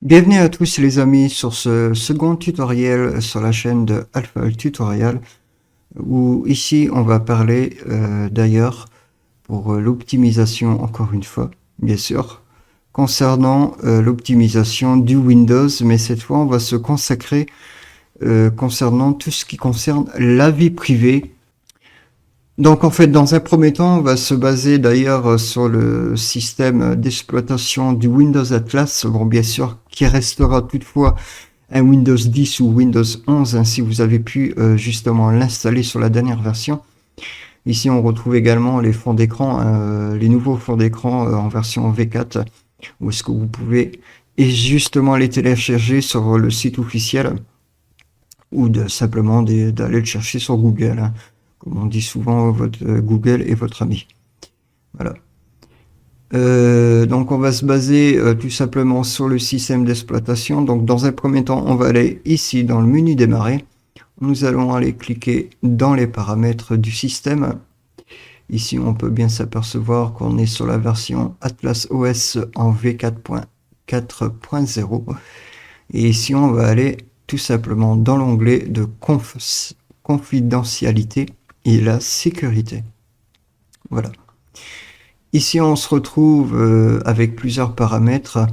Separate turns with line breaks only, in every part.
Bienvenue à tous les amis sur ce second tutoriel sur la chaîne de Alpha Tutorial où ici on va parler d'ailleurs pour l'optimisation encore une fois bien sûr concernant l'optimisation du Windows, mais cette fois on va se consacrer concernant tout ce qui concerne la vie privée. Donc en fait, dans un premier temps, on va se baser d'ailleurs sur le système d'exploitation du Windows Atlas, bon bien sûr, qui restera toutefois un Windows 10 ou Windows 11, hein, si vous avez pu justement l'installer sur la dernière version. Ici, on retrouve également les fonds d'écran, les nouveaux fonds d'écran en version V4, où est-ce que vous pouvez et justement les télécharger sur le site officiel ou simplement d'aller le chercher sur Google, hein. Comme on dit souvent, votre Google est votre ami. Voilà. Donc on va se baser tout simplement sur le système d'exploitation. Donc dans un premier temps, on va aller ici dans le menu démarrer. Nous allons aller cliquer dans les paramètres du système. Ici, on peut bien s'apercevoir qu'on est sur la version Atlas OS en V4.4.0. Et ici, on va aller tout simplement dans l'onglet de confidentialité et la sécurité. Voilà. Ici, on se retrouve avec plusieurs paramètres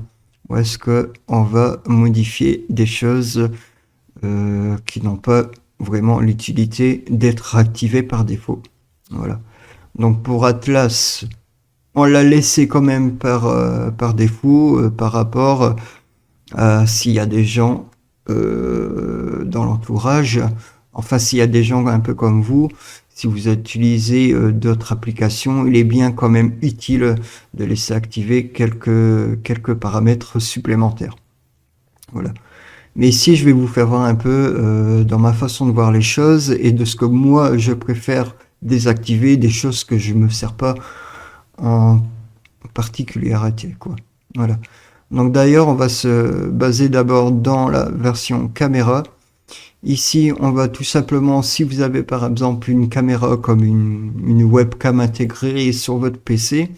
où est-ce qu'on va modifier des choses qui n'ont pas vraiment l'utilité d'être activées par défaut. Voilà. Donc pour Atlas, on l'a laissé quand même par défaut par rapport à s'il y a des gens dans l'entourage. Enfin, s'il y a des gens un peu comme vous, si vous utilisez d'autres applications, il est bien quand même utile de laisser activer quelques paramètres supplémentaires. Voilà. Mais ici, je vais vous faire voir un peu dans ma façon de voir les choses et de ce que moi, je préfère désactiver, des choses que je ne me sers pas en particularité, quoi. Voilà. Donc d'ailleurs, on va se baser d'abord dans la version caméra. Ici, on va tout simplement, si vous avez par exemple une caméra comme une webcam intégrée sur votre PC,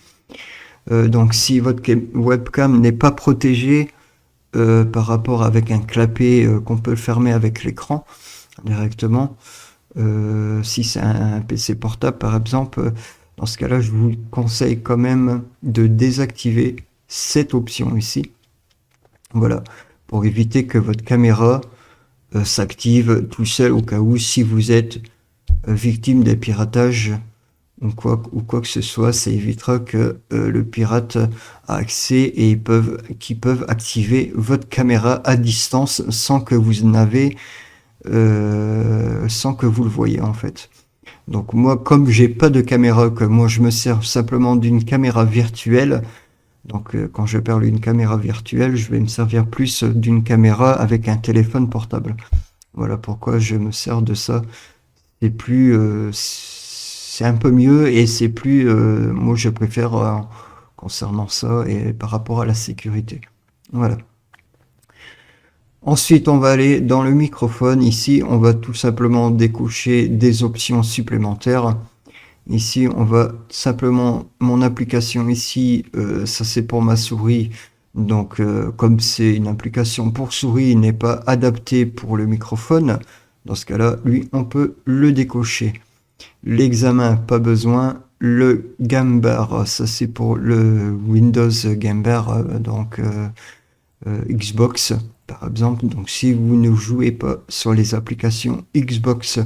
donc si votre webcam n'est pas protégée par rapport avec un clapet qu'on peut fermer avec l'écran directement, si c'est un PC portable par exemple, dans ce cas-là, je vous conseille quand même de désactiver cette option ici. Voilà, pour éviter que votre caméra s'active tout seul au cas où si vous êtes victime des piratages ou quoi que ce soit, ça évitera que le pirate a accès et qu'ils peuvent activer votre caméra à distance sans que vous sans que vous le voyez en fait. Donc moi, comme j'ai pas de caméra, que moi je me sers simplement d'une caméra virtuelle. Donc quand je parle d'une caméra virtuelle, je vais me servir plus d'une caméra avec un téléphone portable. Voilà pourquoi je me sers de ça. C'est un peu mieux et c'est plus, moi je préfère concernant ça et par rapport à la sécurité. Voilà. Ensuite, on va aller dans le microphone. Ici, on va tout simplement décocher des options supplémentaires. Ici, on va simplement, mon application ici, ça c'est pour ma souris. Donc, comme c'est une application pour souris, il n'est pas adapté pour le microphone. Dans ce cas-là, lui, on peut le décocher. L'examen, pas besoin. Le Gambar, ça c'est pour le Windows Gambar, donc Xbox, par exemple. Donc, si vous ne jouez pas sur les applications Xbox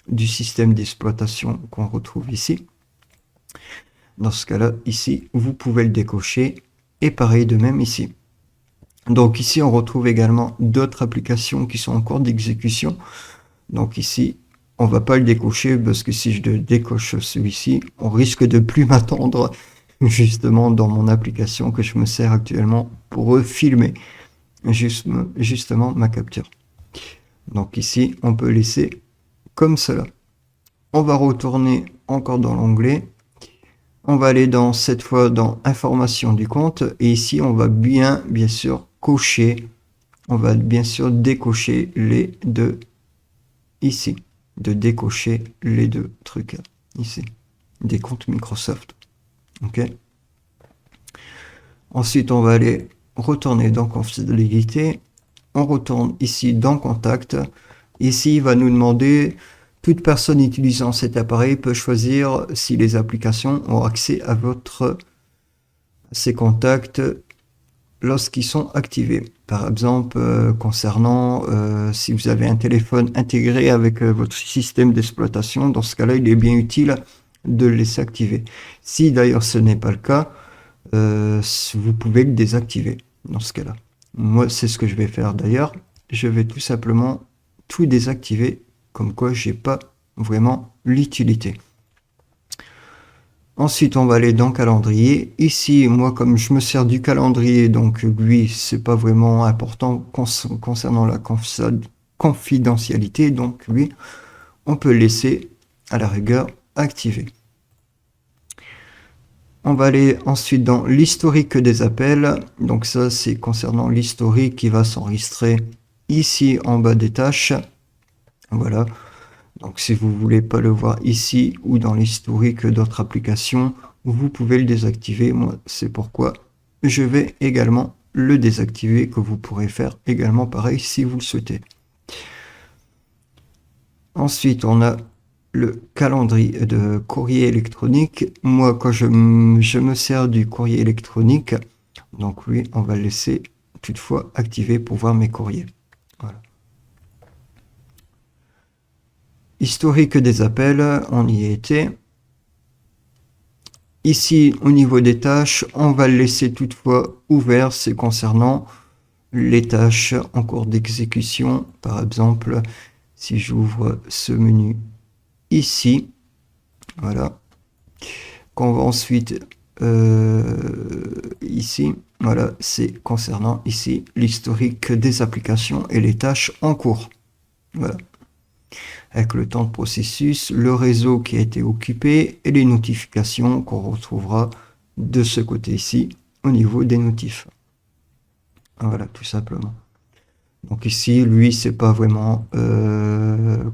du système d'exploitation qu'on retrouve ici, dans ce cas-là, ici, vous pouvez le décocher et pareil de même ici. Donc ici, on retrouve également d'autres applications qui sont en cours d'exécution. Donc ici, on va pas le décocher parce que si je décoche celui-ci, on risque de plus m'attendre justement dans mon application que je me sers actuellement pour filmer justement ma capture. Donc ici, on peut laisser comme cela. On va retourner encore dans l'onglet. On va aller cette fois dans information du compte. Et ici, on va bien sûr cocher. On va bien sûr décocher les deux ici. De décocher les deux trucs ici. Des comptes Microsoft. Ok. Ensuite, on va aller retourner dans confidentialité, on retourne ici dans contact. Ici, il va nous demander, toute personne utilisant cet appareil peut choisir si les applications ont accès à ces contacts lorsqu'ils sont activés. Par exemple, concernant si vous avez un téléphone intégré avec votre système d'exploitation, dans ce cas-là, il est bien utile de le laisser activer. Si d'ailleurs ce n'est pas le cas, vous pouvez le désactiver dans ce cas-là. Moi, c'est ce que je vais faire d'ailleurs. Je vais tout simplement tout désactiver, comme quoi j'ai pas vraiment l'utilité. Ensuite, on va aller dans calendrier. Ici, moi, comme je me sers du calendrier, donc lui, c'est pas vraiment important concernant la confidentialité. Donc lui, on peut le laisser à la rigueur activé. On va aller ensuite dans l'historique des appels. Donc ça, c'est concernant l'historique qui va s'enregistrer ici en bas des tâches. Voilà. Donc si vous voulez pas le voir ici ou dans l'historique d'autres applications, vous pouvez le désactiver. Moi, c'est pourquoi je vais également le désactiver, que vous pourrez faire également pareil si vous le souhaitez. Ensuite, on a le calendrier de courrier électronique. Moi, quand je me sers du courrier électronique, donc lui, on va le laisser toutefois activé pour voir mes courriers. Voilà. Historique des appels, on y était. Ici, au niveau des tâches, on va le laisser toutefois ouvert, c'est concernant les tâches en cours d'exécution. Par exemple, si j'ouvre ce menu ici, voilà, qu'on va ensuite ici, voilà, c'est concernant ici l'historique des applications et les tâches en cours. Voilà. Avec le temps de processus, le réseau qui a été occupé et les notifications qu'on retrouvera de ce côté-ci au niveau des notifs. Voilà, tout simplement. Donc ici, lui, c'est pas vraiment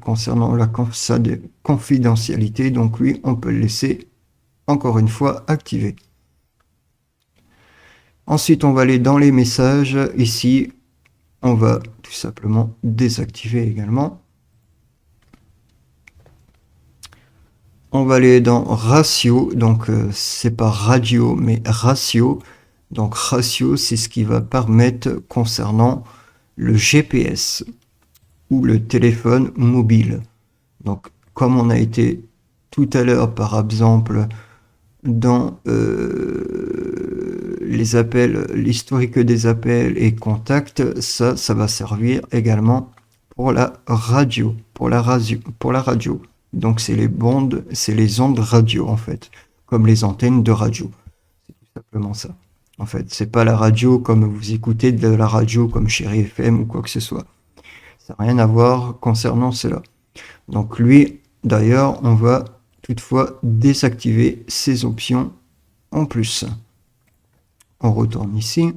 concernant la confidentialité, donc lui, on peut le laisser encore une fois activé. Ensuite, on va aller dans les messages. Ici, on va tout simplement désactiver également. On va aller dans ratio, donc c'est pas radio mais ratio. Donc ratio, c'est ce qui va permettre concernant le GPS ou le téléphone mobile. Donc comme on a été tout à l'heure par exemple dans les appels, l'historique des appels et contacts, ça va servir également pour la radio, pour la radio. Donc c'est les bandes, c'est les ondes radio en fait, comme les antennes de radio. C'est tout simplement ça. En fait, c'est pas la radio comme vous écoutez de la radio comme Chéri FM ou quoi que ce soit. Ça n'a rien à voir concernant cela. Donc lui, d'ailleurs, on va toutefois désactiver ces options en plus. On retourne ici.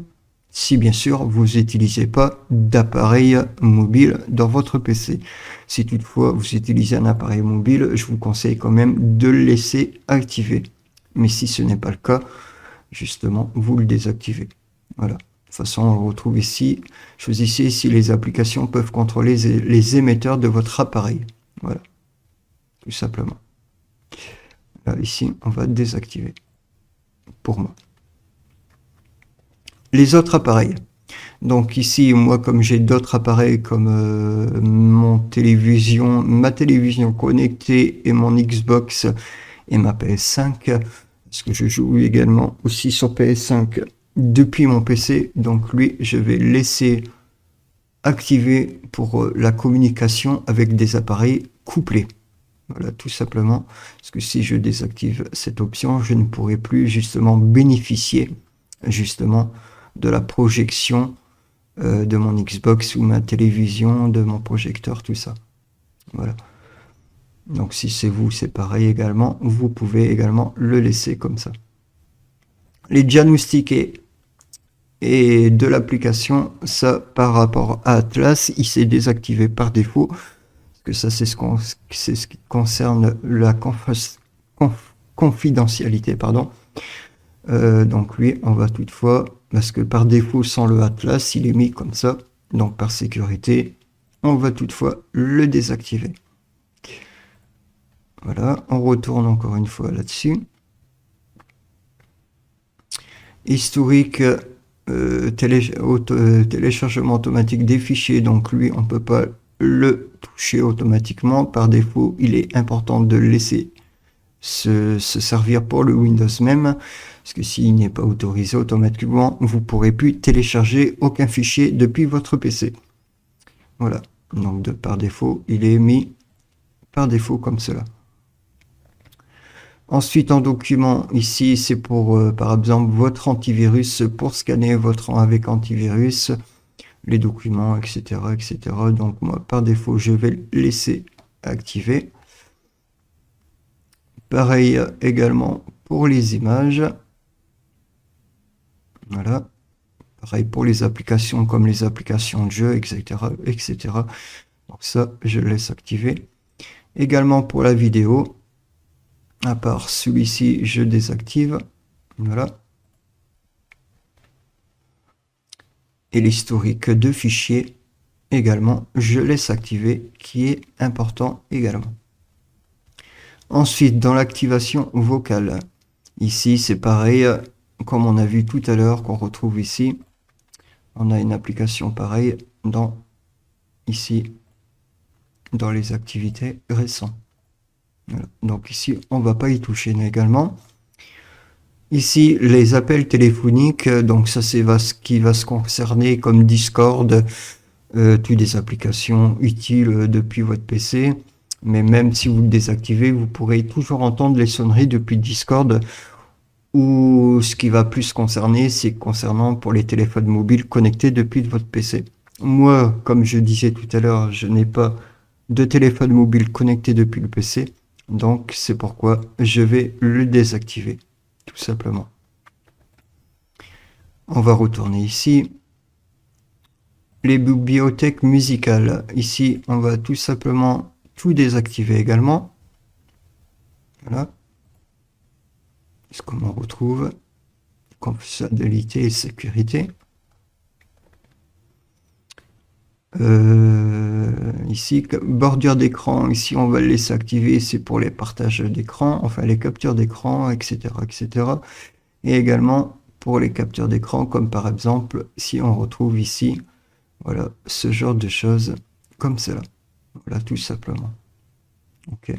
Si bien sûr vous n'utilisez pas d'appareil mobile dans votre PC. Si toutefois vous utilisez un appareil mobile, je vous conseille quand même de le laisser activer. Mais si ce n'est pas le cas, justement, vous le désactivez. Voilà. De toute façon, on le retrouve ici. Choisissez si les applications peuvent contrôler les émetteurs de votre appareil. Voilà. Tout simplement. Là, ici, on va désactiver. Pour moi. Les autres appareils. Donc ici, moi, comme j'ai d'autres appareils comme ma télévision connectée et mon Xbox et ma PS5, parce que je joue également aussi sur PS5 depuis mon PC, donc lui, je vais laisser activer pour la communication avec des appareils couplés. Voilà, tout simplement, parce que si je désactive cette option, je ne pourrai plus justement bénéficier justement de la projection de mon Xbox ou ma télévision, de mon projecteur, tout ça. Voilà. Donc si c'est vous, c'est pareil également. Vous pouvez également le laisser comme ça. Les diagnostics et de l'application, ça par rapport à Atlas, il s'est désactivé par défaut. Parce que ça, c'est ce qui concerne la confidentialité, pardon. Donc lui, on va toutefois parce que par défaut, sans le atlas, il est mis comme ça. Donc par sécurité, on va toutefois le désactiver. Voilà, on retourne encore une fois là-dessus. Historique, téléchargement automatique des fichiers, donc lui, on ne peut pas le toucher automatiquement. Par défaut, il est important de le laisser se servir pour le Windows même, parce que s'il n'est pas autorisé automatiquement, vous ne pourrez plus télécharger aucun fichier depuis votre PC. Voilà, donc par défaut, il est mis par défaut comme cela. Ensuite, en document, ici, c'est pour, par exemple, votre antivirus, pour scanner votre avec antivirus, les documents, etc., etc. Donc, moi, par défaut, je vais le laisser activer. Pareil également pour les images. Voilà. Pareil pour les applications comme les applications de jeu, etc., etc. Donc ça, je laisse activer. Également pour la vidéo. À part celui-ci, je désactive. Voilà. Et l'historique de fichiers également, je laisse activer, qui est important également. Ensuite, dans l'activation vocale, ici c'est pareil, comme on a vu tout à l'heure, qu'on retrouve ici. On a une application pareille ici, dans les activités récentes. Voilà. Donc ici, on ne va pas y toucher également. Ici, les appels téléphoniques, donc ça c'est ce qui va se concerner comme Discord, toutes les applications utiles depuis votre PC. Mais même si vous le désactivez, vous pourrez toujours entendre les sonneries depuis Discord. Ou ce qui va plus concerner, c'est concernant pour les téléphones mobiles connectés depuis votre PC. Moi, comme je disais tout à l'heure, je n'ai pas de téléphone mobile connecté depuis le PC. Donc c'est pourquoi je vais le désactiver, tout simplement. On va retourner ici. Les bibliothèques musicales. Ici, on va tout simplement tout désactiver également. Voilà. Ce qu'on retrouve. Confidentialité et sécurité. Ici, bordure d'écran, ici on va le laisser activer, c'est pour les partages d'écran, enfin les captures d'écran, etc., etc. Et également pour les captures d'écran, comme par exemple, si on retrouve ici, voilà, ce genre de choses, comme cela. Voilà, tout simplement. Ok.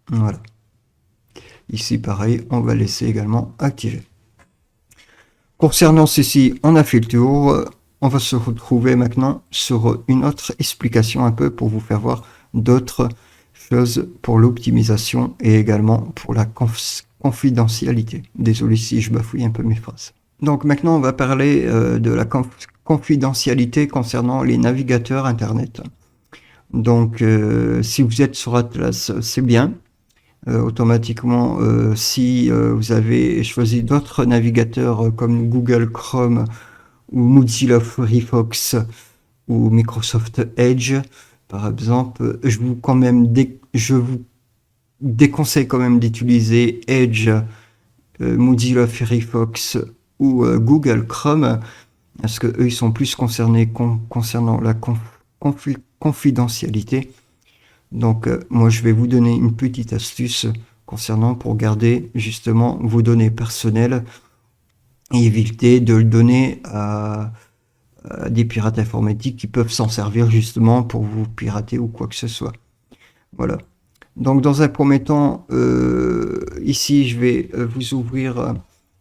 Voilà. Ici, pareil, on va laisser également activer. Concernant ceci, on a fait le tour. On va se retrouver maintenant sur une autre explication un peu pour vous faire voir d'autres choses pour l'optimisation et également pour la confidentialité. Désolé si je bafouille un peu mes phrases. Donc maintenant, on va parler de la confidentialité concernant les navigateurs Internet. Donc, si vous êtes sur Atlas, c'est bien. Automatiquement, si vous avez choisi d'autres navigateurs comme Google Chrome ou Mozilla Firefox ou Microsoft Edge, par exemple, je vous déconseille quand même d'utiliser Edge, Mozilla Firefox ou Google Chrome, parce que eux ils sont plus concernés concernant la confidentialité. Donc moi je vais vous donner une petite astuce concernant pour garder justement vos données personnelles et éviter de le donner à des pirates informatiques qui peuvent s'en servir justement pour vous pirater ou quoi que ce soit. Voilà. Donc dans un premier temps, ici je vais vous ouvrir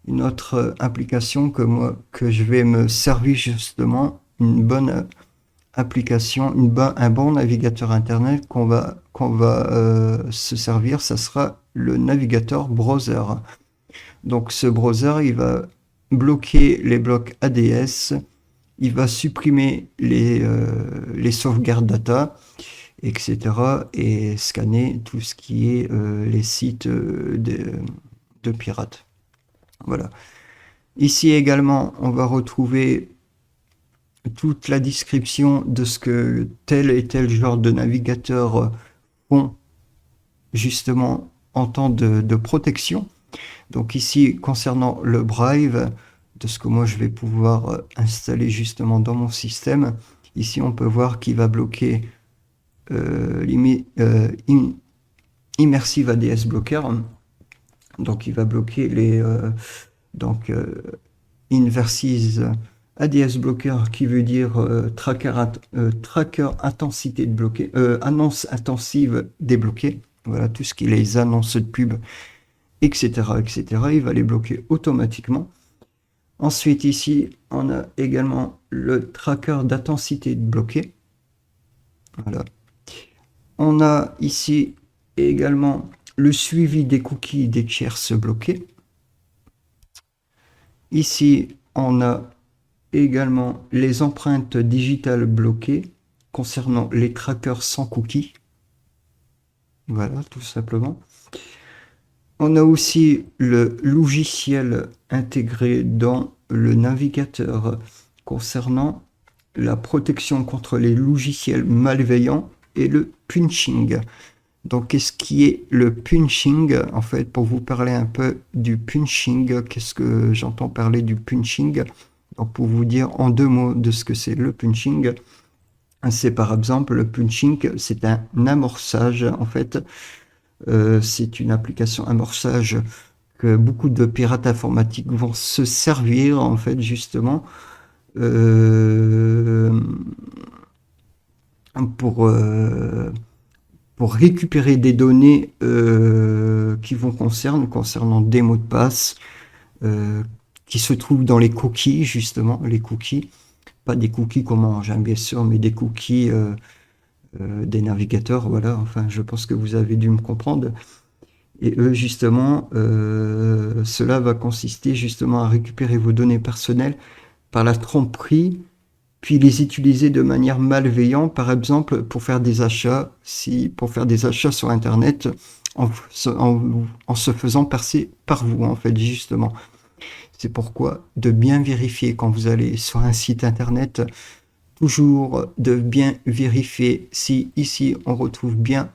une autre application que je vais me servir justement, une bonne application, un bon navigateur internet qu'on va se servir, ça sera le navigateur browser. Donc ce browser, il va bloquer les blocs ADS, il va supprimer les sauvegardes data, etc. et scanner tout ce qui est les sites de pirates. Voilà. Ici également, on va retrouver toute la description de ce que tel et tel genre de navigateur font justement en temps de protection. Donc ici, concernant le Brave, de ce que moi je vais pouvoir installer justement dans mon système. Ici, on peut voir qu'il va bloquer Immersive ADS Blocker. Donc, il va bloquer les Inversive ADS Blocker, qui veut dire tracker intensité de bloqué, annonce intensive débloquée. Voilà, tout ce qui est les annonces de pub, etc., etc. Il va les bloquer automatiquement. Ensuite, ici, on a également le tracker d'intensité de bloqué. Voilà. On a ici également le suivi des cookies des tierces bloqués. Ici, on a également les empreintes digitales bloquées concernant les trackers sans cookies. Voilà, tout simplement. On a aussi le logiciel intégré dans le navigateur concernant la protection contre les logiciels malveillants et le punching. Donc, qu'est-ce qui est le punching? En fait, pour vous parler un peu du punching, qu'est-ce que j'entends parler du punching? Donc, pour vous dire en 2 mots de ce que c'est le punching, c'est par exemple le punching, c'est un amorçage. En fait, c'est une application amorçage que beaucoup de pirates informatiques vont se servir, en fait, justement, pour récupérer des données qui vont concernant des mots de passe qui se trouvent dans les cookies, justement, les cookies. Pas des cookies qu'on mange, hein, bien sûr, mais des cookies des navigateurs, voilà. Enfin, je pense que vous avez dû me comprendre. Et eux, justement, cela va consister justement à récupérer vos données personnelles par la tromperie, puis les utiliser de manière malveillante, par exemple pour faire des achats, pour faire des achats sur Internet, en se faisant passer par vous, en fait, justement. C'est pourquoi de bien vérifier quand vous allez sur un site Internet, toujours de bien vérifier si ici on retrouve bien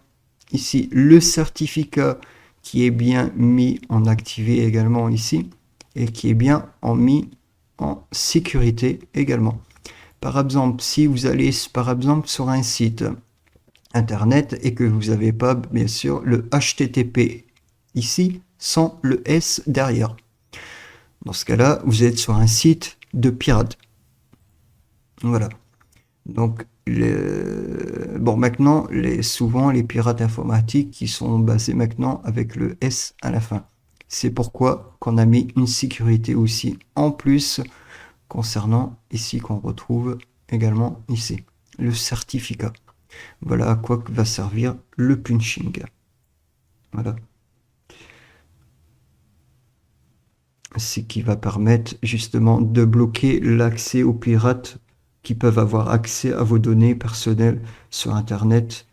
ici le certificat qui est bien mis en activé également ici et qui est bien mis en sécurité également. Par exemple, si vous allez par exemple sur un site Internet et que vous n'avez pas bien sûr le HTTP ici sans le S derrière. Dans ce cas-là, vous êtes sur un site de pirate. Voilà. Donc, bon, maintenant, souvent, les pirates informatiques qui sont basés maintenant avec le S à la fin. C'est pourquoi qu'on a mis une sécurité aussi en plus concernant ici qu'on retrouve également ici, le certificat. Voilà à quoi va servir le punching. Voilà. C'est qui va permettre justement de bloquer l'accès aux pirates qui peuvent avoir accès à vos données personnelles sur Internet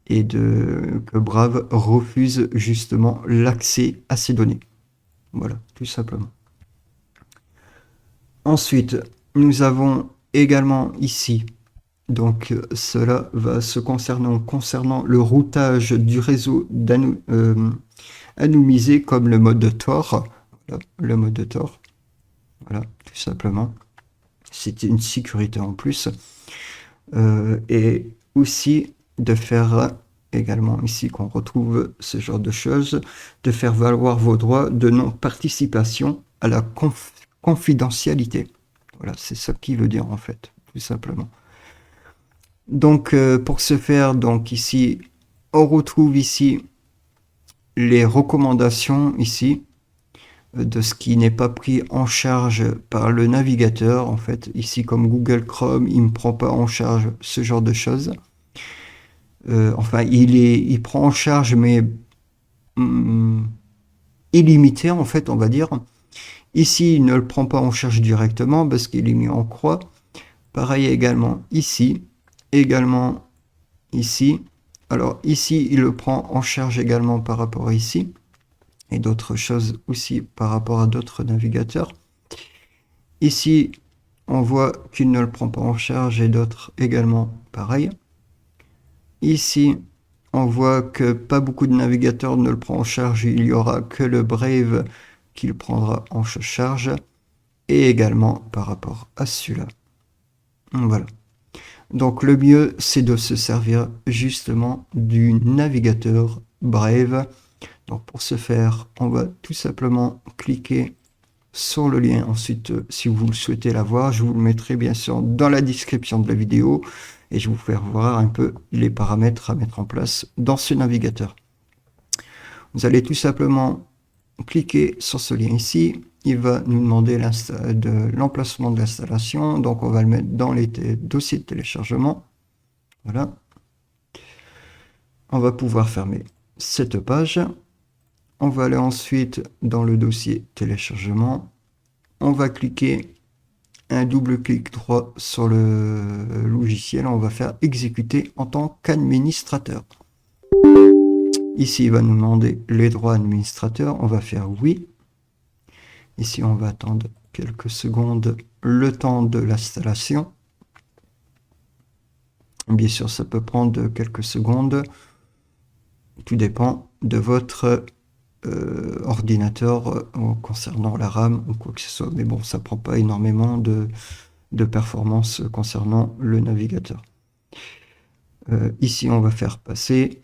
et que Brave refuse justement l'accès à ces données. Voilà, tout simplement. Ensuite, nous avons également ici, donc cela va se concernant le routage du réseau anonymisé comme le mode Tor. Voilà, le mode Tor. Voilà, tout simplement. C'est une sécurité en plus. Et aussi de faire également ici qu'on retrouve ce genre de choses, de faire valoir vos droits de non-participation à la confidentialité. Voilà, c'est ça qui veut dire en fait, tout simplement. Donc pour ce faire, donc ici, on retrouve ici les recommandations ici de ce qui n'est pas pris en charge par le navigateur. En fait, ici comme Google Chrome, il ne prend pas en charge ce genre de choses. Enfin, il prend en charge, mais illimité en fait, on va dire. Ici, il ne le prend pas en charge directement parce qu'il est mis en croix. Pareil également ici, également ici. Alors ici, il le prend en charge également par rapport à ici. Et d'autres choses aussi par rapport à d'autres navigateurs. Ici, on voit qu'il ne le prend pas en charge et d'autres également pareil. Ici, on voit que pas beaucoup de navigateurs ne le prend en charge. Il n'y aura que le Brave qui le prendra en charge. et également par rapport à celui-là. Voilà. Donc le mieux, c'est de se servir justement du navigateur Brave. Donc pour ce faire, on va tout simplement cliquer sur le lien. Ensuite, si vous le souhaitez l'avoir, je vous le mettrai bien sûr dans la description de la vidéo et je vais vous faire voir un peu les paramètres à mettre en place dans ce navigateur. Vous allez tout simplement cliquer sur ce lien ici. Il va nous demander l'emplacement de l'installation. Donc on va le mettre dans les dossiers de téléchargement. Voilà. On va pouvoir fermer cette page. On va aller ensuite dans le dossier téléchargement. On va cliquer un double clic droit sur le logiciel. On va faire exécuter en tant qu'administrateur. Ici, il va nous demander les droits administrateurs. On va faire oui. Ici, on va attendre quelques secondes le temps de l'installation. Bien sûr, ça peut prendre quelques secondes. Tout dépend de votre ordinateur concernant la RAM ou quoi que ce soit. Mais bon, ça prend pas énormément de performance concernant le navigateur. Ici, on va faire passer.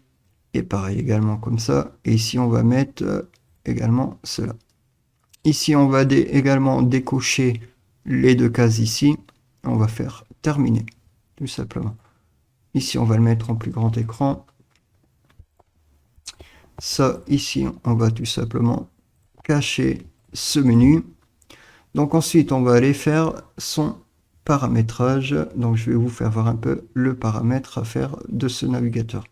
Et pareil également comme ça. Et ici, on va mettre également cela. Ici, on va également décocher les deux cases ici. On va faire terminer, tout simplement. Ici, on va le mettre en plus grand écran. Ça, ici, on va tout simplement cacher ce menu. Donc ensuite, on va aller faire son paramétrage. Donc je vais vous faire voir un peu le paramètre à faire de ce navigateur.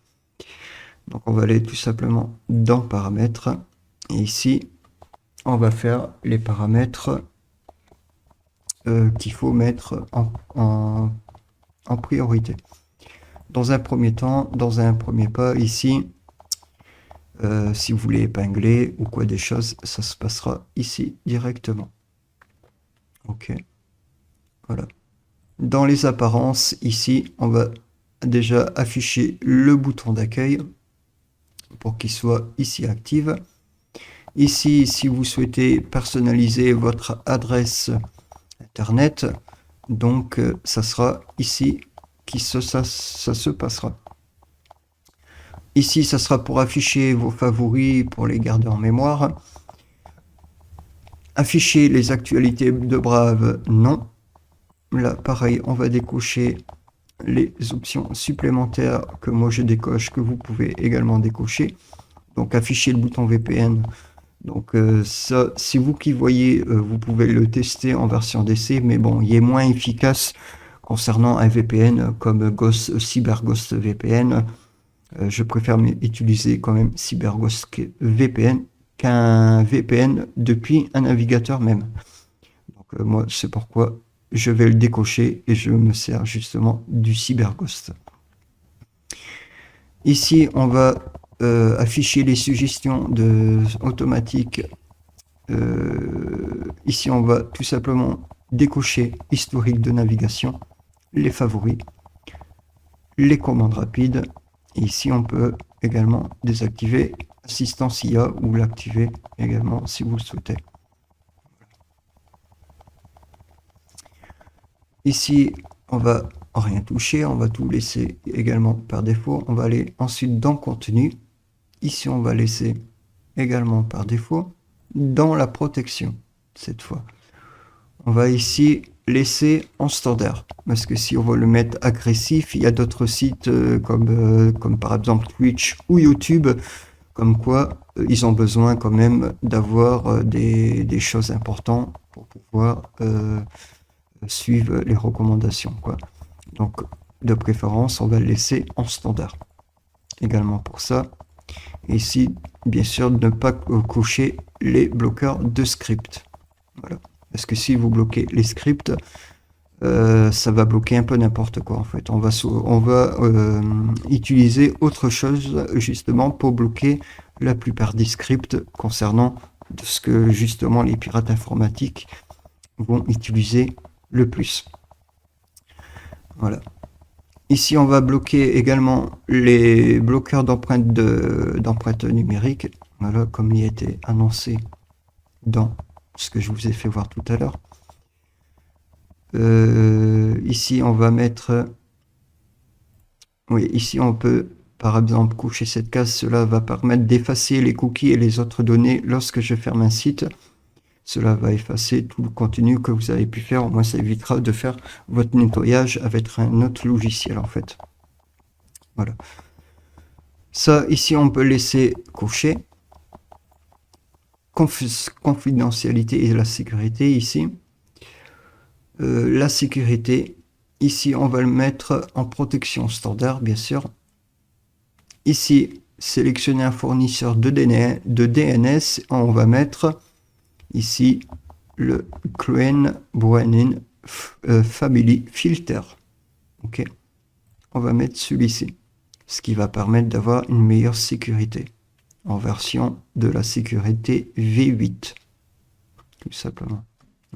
Donc on va aller tout simplement dans paramètres. Et ici, on va faire les paramètres qu'il faut mettre en priorité. Dans un premier temps, dans un premier pas, ici, si vous voulez épingler ou quoi des choses, ça se passera ici directement. Ok. Voilà. Dans les apparences, ici, on va déjà afficher le bouton d'accueil pour qu'il soit ici actif. Ici, si vous souhaitez personnaliser votre adresse internet, donc ça sera ici que ça se passera. Ici, ça sera pour afficher vos favoris, pour les garder en mémoire. Afficher les actualités de Brave, non. Là, pareil, on va décocher les options supplémentaires que moi je décoche, que vous pouvez également décocher. Donc afficher le bouton VPN. Donc ça, c'est vous qui voyez, vous pouvez le tester en version d'essai, mais bon, il est moins efficace concernant un VPN comme CyberGhost VPN. Je préfère utiliser quand même CyberGhost VPN qu'un VPN depuis un navigateur même. Donc moi, c'est pourquoi je vais le décocher et je me sers justement du CyberGhost. Ici, on va afficher les suggestions automatiques. Ici, on va tout simplement décocher historique de navigation, les favoris, les commandes rapides. Et ici, on peut également désactiver assistance IA ou l'activer également si vous le souhaitez. Ici, on va rien toucher, on va tout laisser également par défaut. On va aller ensuite dans contenu. Ici, on va laisser également par défaut dans la protection cette fois. On va ici laisser en standard parce que si on veut le mettre agressif, il y a d'autres sites comme par exemple Twitch ou YouTube comme quoi ils ont besoin quand même d'avoir des choses importantes pour pouvoir suivre les recommandations quoi. Donc de préférence on va le laisser en standard également pour ça. Et ici bien sûr ne pas cocher les bloqueurs de script. Voilà. Parce que si vous bloquez les scripts, ça va bloquer un peu n'importe quoi en fait. On va utiliser autre chose justement pour bloquer la plupart des scripts concernant ce que justement les pirates informatiques vont utiliser le plus. Voilà. Ici, on va bloquer également les bloqueurs d'empreintes numériques. Voilà, comme il a été annoncé dans ce que je vous ai fait voir tout à l'heure. Ici, on va mettre... Oui, ici, on peut, par exemple, cocher cette case. Cela va permettre d'effacer les cookies et les autres données lorsque je ferme un site. Cela va effacer tout le contenu que vous avez pu faire. Au moins, ça évitera de faire votre nettoyage avec un autre logiciel, en fait. Voilà. Ça, ici, on peut laisser cocher. Confidentialité et la sécurité, ici. La sécurité, ici, on va le mettre en protection standard, bien sûr. Ici, sélectionner un fournisseur de DNS. On va mettre ici le Crane Brennan Family Filter. Ok, on va mettre celui-ci, ce qui va permettre d'avoir une meilleure sécurité en version de la sécurité V8, tout simplement.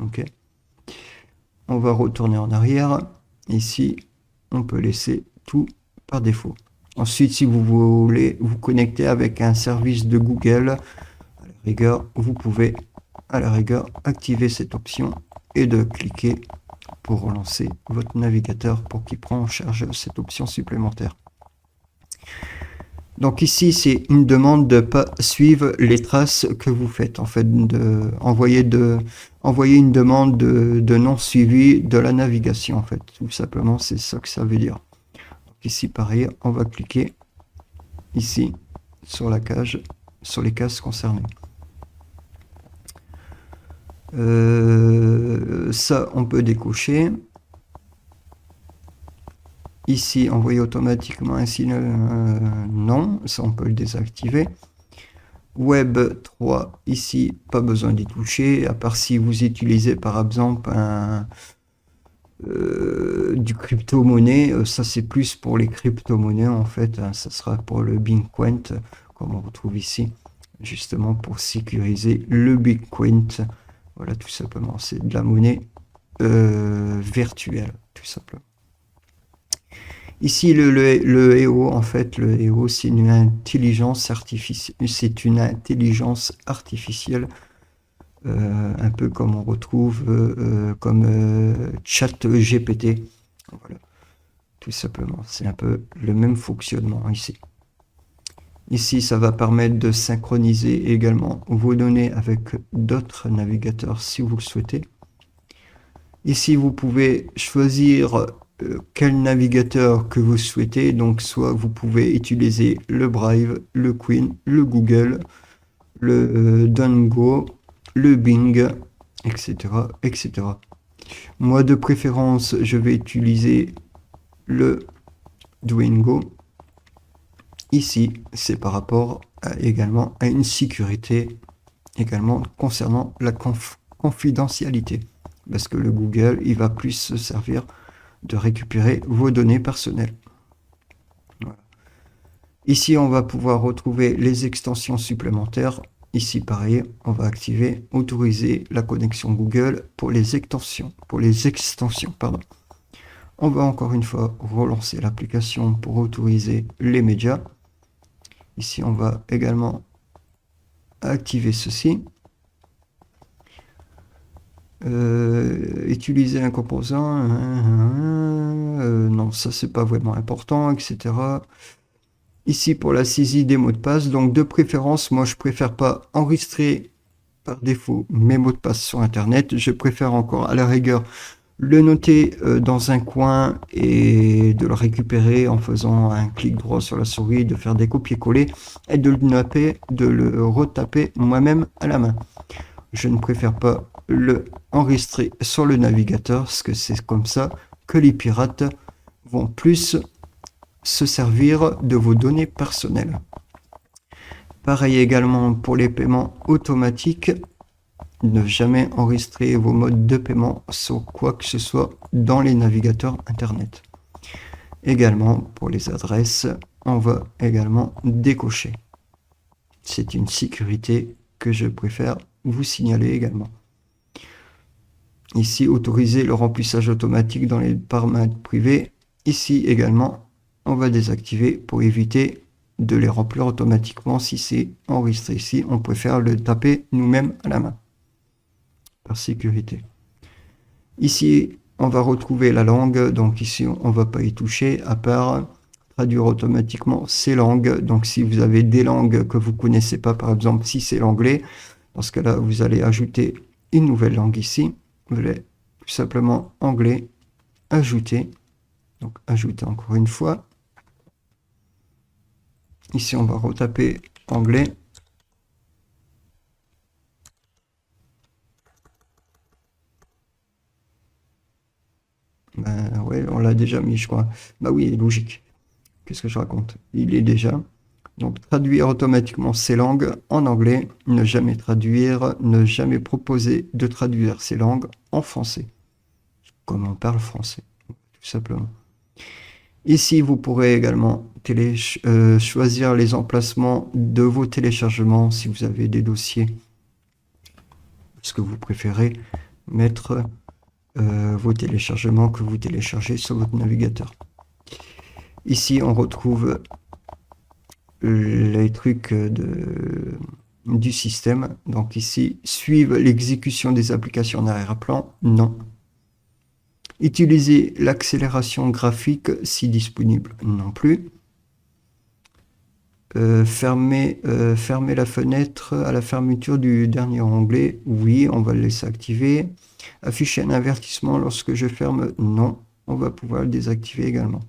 Ok, on va retourner en arrière. Ici, on peut laisser tout par défaut. Ensuite, si vous voulez vous connecter avec un service de Google, à la rigueur, vous pouvez à la rigueur activer cette option et de cliquer pour relancer votre navigateur pour qu'il prenne en charge cette option supplémentaire. Donc ici, c'est une demande de ne pas suivre les traces que vous faites. En fait, envoyer une demande de non suivi de la navigation. En fait, tout simplement, c'est ça que ça veut dire. Donc ici, pareil, on va cliquer ici sur la case, sur les cases concernées. Ça, on peut décocher. Ici, envoyer automatiquement un signal, non, ça on peut le désactiver. Web 3, ici, pas besoin d'y toucher, à part si vous utilisez par exemple du crypto-monnaie, ça c'est plus pour les crypto-monnaies en fait, hein, ça sera pour le Bitcoin, comme on retrouve ici, justement pour sécuriser le Bitcoin. Voilà, tout simplement, c'est de la monnaie virtuelle, tout simplement. Ici, le EO, en fait, le EO, c'est une intelligence artificielle. C'est une intelligence artificielle, un peu comme on retrouve comme ChatGPT. Voilà, tout simplement. C'est un peu le même fonctionnement ici. Ici, ça va permettre de synchroniser également vos données avec d'autres navigateurs si vous le souhaitez. Ici, vous pouvez choisir quel navigateur que vous souhaitez. Donc, soit vous pouvez utiliser le Brave, le Queen, le Google, le DuckDuckGo, le Bing, etc., etc. Moi, de préférence, je vais utiliser le DuckDuckGo. Ici, c'est par rapport également à une sécurité, également concernant la confidentialité. Parce que le Google, il va plus se servir de récupérer vos données personnelles. Voilà. Ici, on va pouvoir retrouver les extensions supplémentaires. Ici, pareil, on va activer, autoriser la connexion Google pour les extensions. Pardon. On va encore une fois relancer l'application pour autoriser les médias. Ici, on va également activer ceci. Utiliser un composant, non, ça c'est pas vraiment important, etc. Ici pour la saisie des mots de passe, donc de préférence, moi je préfère pas enregistrer par défaut mes mots de passe sur internet, je préfère encore à la rigueur le noter dans un coin et de le récupérer en faisant un clic droit sur la souris, de faire des copier-coller et de le retaper moi-même à la main. Je ne préfère pas le enregistrer sur le navigateur, parce que c'est comme ça que les pirates vont plus se servir de vos données personnelles. Pareil également pour les paiements automatiques, ne jamais enregistrer vos modes de paiement sur quoi que ce soit dans les navigateurs internet. Également pour les adresses, on va également décocher. C'est une sécurité que je préfère vous signaler également. Ici, autoriser le remplissage automatique dans les paramètres privés. Ici également, on va désactiver pour éviter de les remplir automatiquement. Si c'est enregistré ici, on préfère le taper nous-mêmes à la main, par sécurité. Ici, on va retrouver la langue. Donc ici, on va pas y toucher, à part traduire automatiquement ces langues. Donc si vous avez des langues que vous connaissez pas, par exemple, si c'est l'anglais, dans ce cas-là, vous allez ajouter une nouvelle langue ici. Vous allez tout simplement anglais, ajouter. Donc ajouter encore une fois. Ici, on va retaper anglais. Ben ouais, on l'a déjà mis, je crois. Bah oui, logique. Qu'est-ce que je raconte? Il est déjà. Donc traduire automatiquement ces langues en anglais, ne jamais traduire, ne jamais proposer de traduire ces langues en français, comme on parle français, tout simplement. Ici, vous pourrez également choisir les emplacements de vos téléchargements si vous avez des dossiers, ce que vous préférez mettre vos téléchargements que vous téléchargez sur votre navigateur. Ici, on retrouve les trucs du système. Donc ici, suivre l'exécution des applications en arrière-plan, non. Utiliser l'accélération graphique si disponible, non plus. Fermer la fenêtre à la fermeture du dernier onglet, oui, on va le laisser activer. Afficher un avertissement lorsque je ferme, non, on va pouvoir le désactiver également.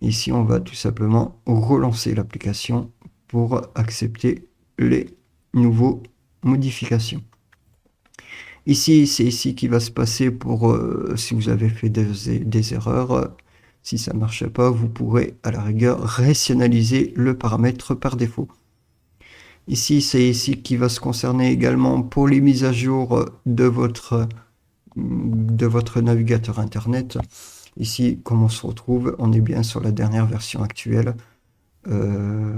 Ici, on va tout simplement relancer l'application pour accepter les nouveaux modifications. Ici, c'est ici qui va se passer pour si vous avez fait des erreurs. Si ça ne marche pas, vous pourrez à la rigueur rationaliser le paramètre par défaut. Ici, c'est ici qui va se concerner également pour les mises à jour de votre navigateur Internet. Ici, comme on se retrouve, on est bien sur la dernière version actuelle,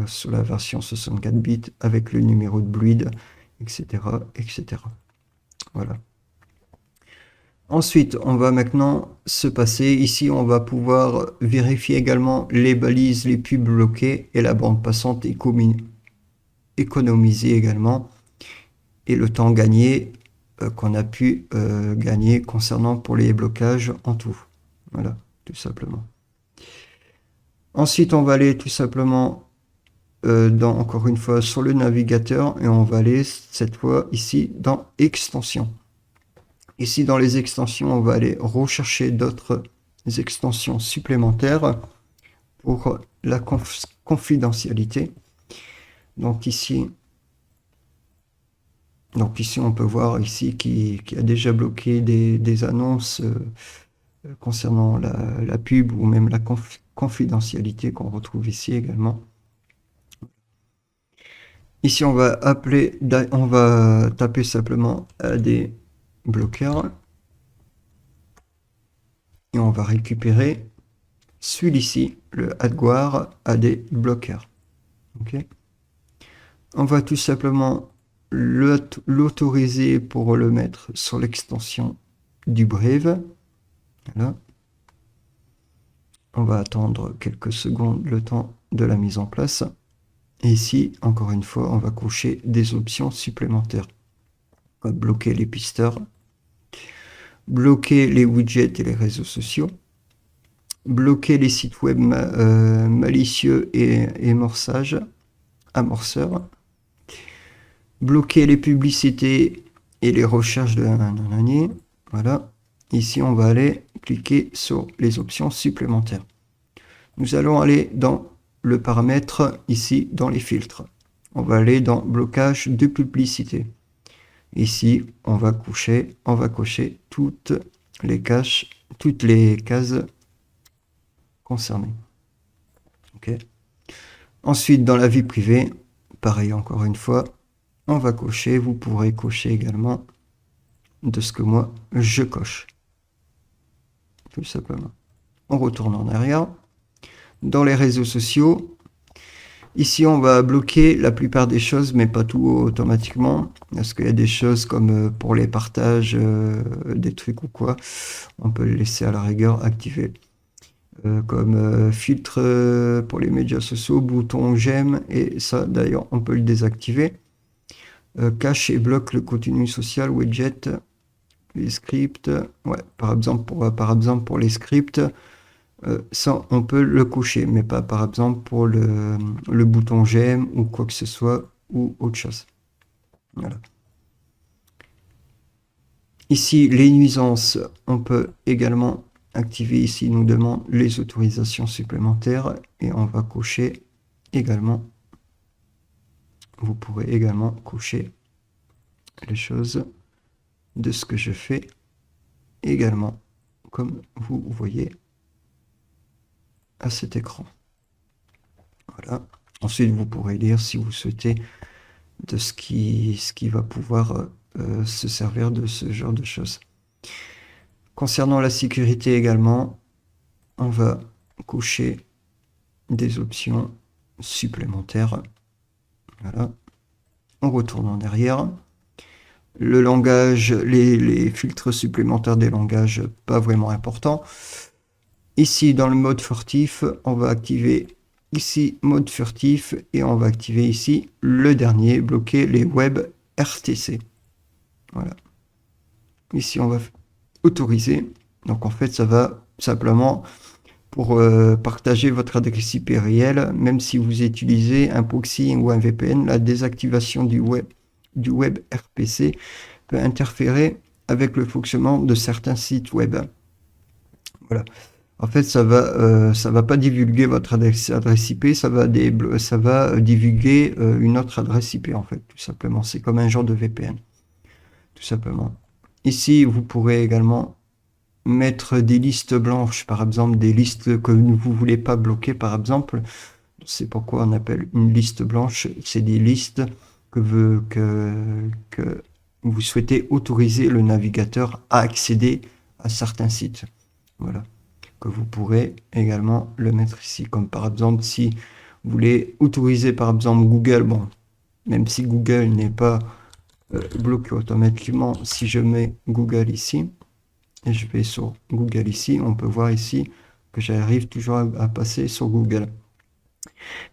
sur la version 64 bits avec le numéro de Bluid, etc., etc. Voilà. Ensuite, on va maintenant se passer. Ici, on va pouvoir vérifier également les balises, les pubs bloquées et la bande passante économiser également. Et le temps gagné qu'on a pu gagner concernant pour les blocages en tout. Voilà, tout simplement. Ensuite, on va aller tout simplement encore une fois sur le navigateur et on va aller cette fois ici dans extensions. Ici dans les extensions, on va aller rechercher d'autres extensions supplémentaires pour la confidentialité. Donc ici, on peut voir ici qui a déjà bloqué des annonces concernant la pub ou même la confidentialité qu'on retrouve ici également. Ici, on va taper simplement AD bloqueur et on va récupérer celui-ci, le AdGuard AD bloqueur. Okay. On va tout simplement l'autoriser pour le mettre sur l'extension du Brave. Voilà. On va attendre quelques secondes le temps de la mise en place. Et ici, encore une fois, on va cocher des options supplémentaires. On va bloquer les pisteurs, bloquer les widgets et les réseaux sociaux, bloquer les sites web malicieux et amorceurs, bloquer les publicités et les recherches de nanani. Voilà. Ici, on va aller cliquer sur les options supplémentaires. Nous allons aller dans le paramètre ici dans les filtres. On va aller dans blocage de publicité. Ici, on va cocher toutes les cases concernées. Okay. Ensuite, dans la vie privée, pareil encore une fois, on va cocher. Vous pourrez cocher également de ce que moi je coche. Tout simplement. On retourne en arrière. Dans les réseaux sociaux, ici on va bloquer la plupart des choses, mais pas tout automatiquement, parce qu'il y a des choses comme pour les partages, des trucs ou quoi, on peut le laisser à la rigueur activé. Comme filtre pour les médias sociaux, bouton j'aime, et ça d'ailleurs on peut le désactiver. Cache et bloque le contenu social, widget, les scripts, ouais, par exemple pour les scripts, ça on peut le cocher, mais pas par exemple pour le bouton j'aime ou quoi que ce soit ou autre chose. Voilà. Ici, les nuisances, on peut également activer. Ici, il nous demande les autorisations supplémentaires et on va cocher également. Vous pourrez également cocher les choses de ce que je fais également, comme vous voyez à cet écran. Voilà. Ensuite, vous pourrez lire si vous souhaitez de ce qui va pouvoir se servir de ce genre de choses. Concernant la sécurité également, on va cocher des options supplémentaires. Voilà. On retourne en arrière. Le langage, les filtres supplémentaires des langages, pas vraiment important. Ici, dans le mode furtif, on va activer ici mode furtif et on va activer ici le dernier, bloquer les web RTC. Voilà. Ici, on va autoriser. Donc, en fait, ça va simplement pour partager votre adresse IP réelle, même si vous utilisez un proxy ou un VPN, la désactivation du web RPC peut interférer avec le fonctionnement de certains sites web. Voilà. En fait, ça va pas divulguer votre adresse IP, ça va divulguer une autre adresse IP en fait, tout simplement. C'est comme un genre de VPN, tout simplement. Ici, vous pourrez également mettre des listes blanches, par exemple des listes que vous voulez pas bloquer, par exemple. C'est pourquoi on appelle une liste blanche. C'est des listes que vous souhaitez autoriser le navigateur à accéder à certains sites. Voilà. Que vous pourrez également le mettre ici. Comme par exemple, si vous voulez autoriser par exemple Google, bon, même si Google n'est pas bloqué automatiquement, si je mets Google ici, et je vais sur Google ici, on peut voir ici que j'arrive toujours à passer sur Google.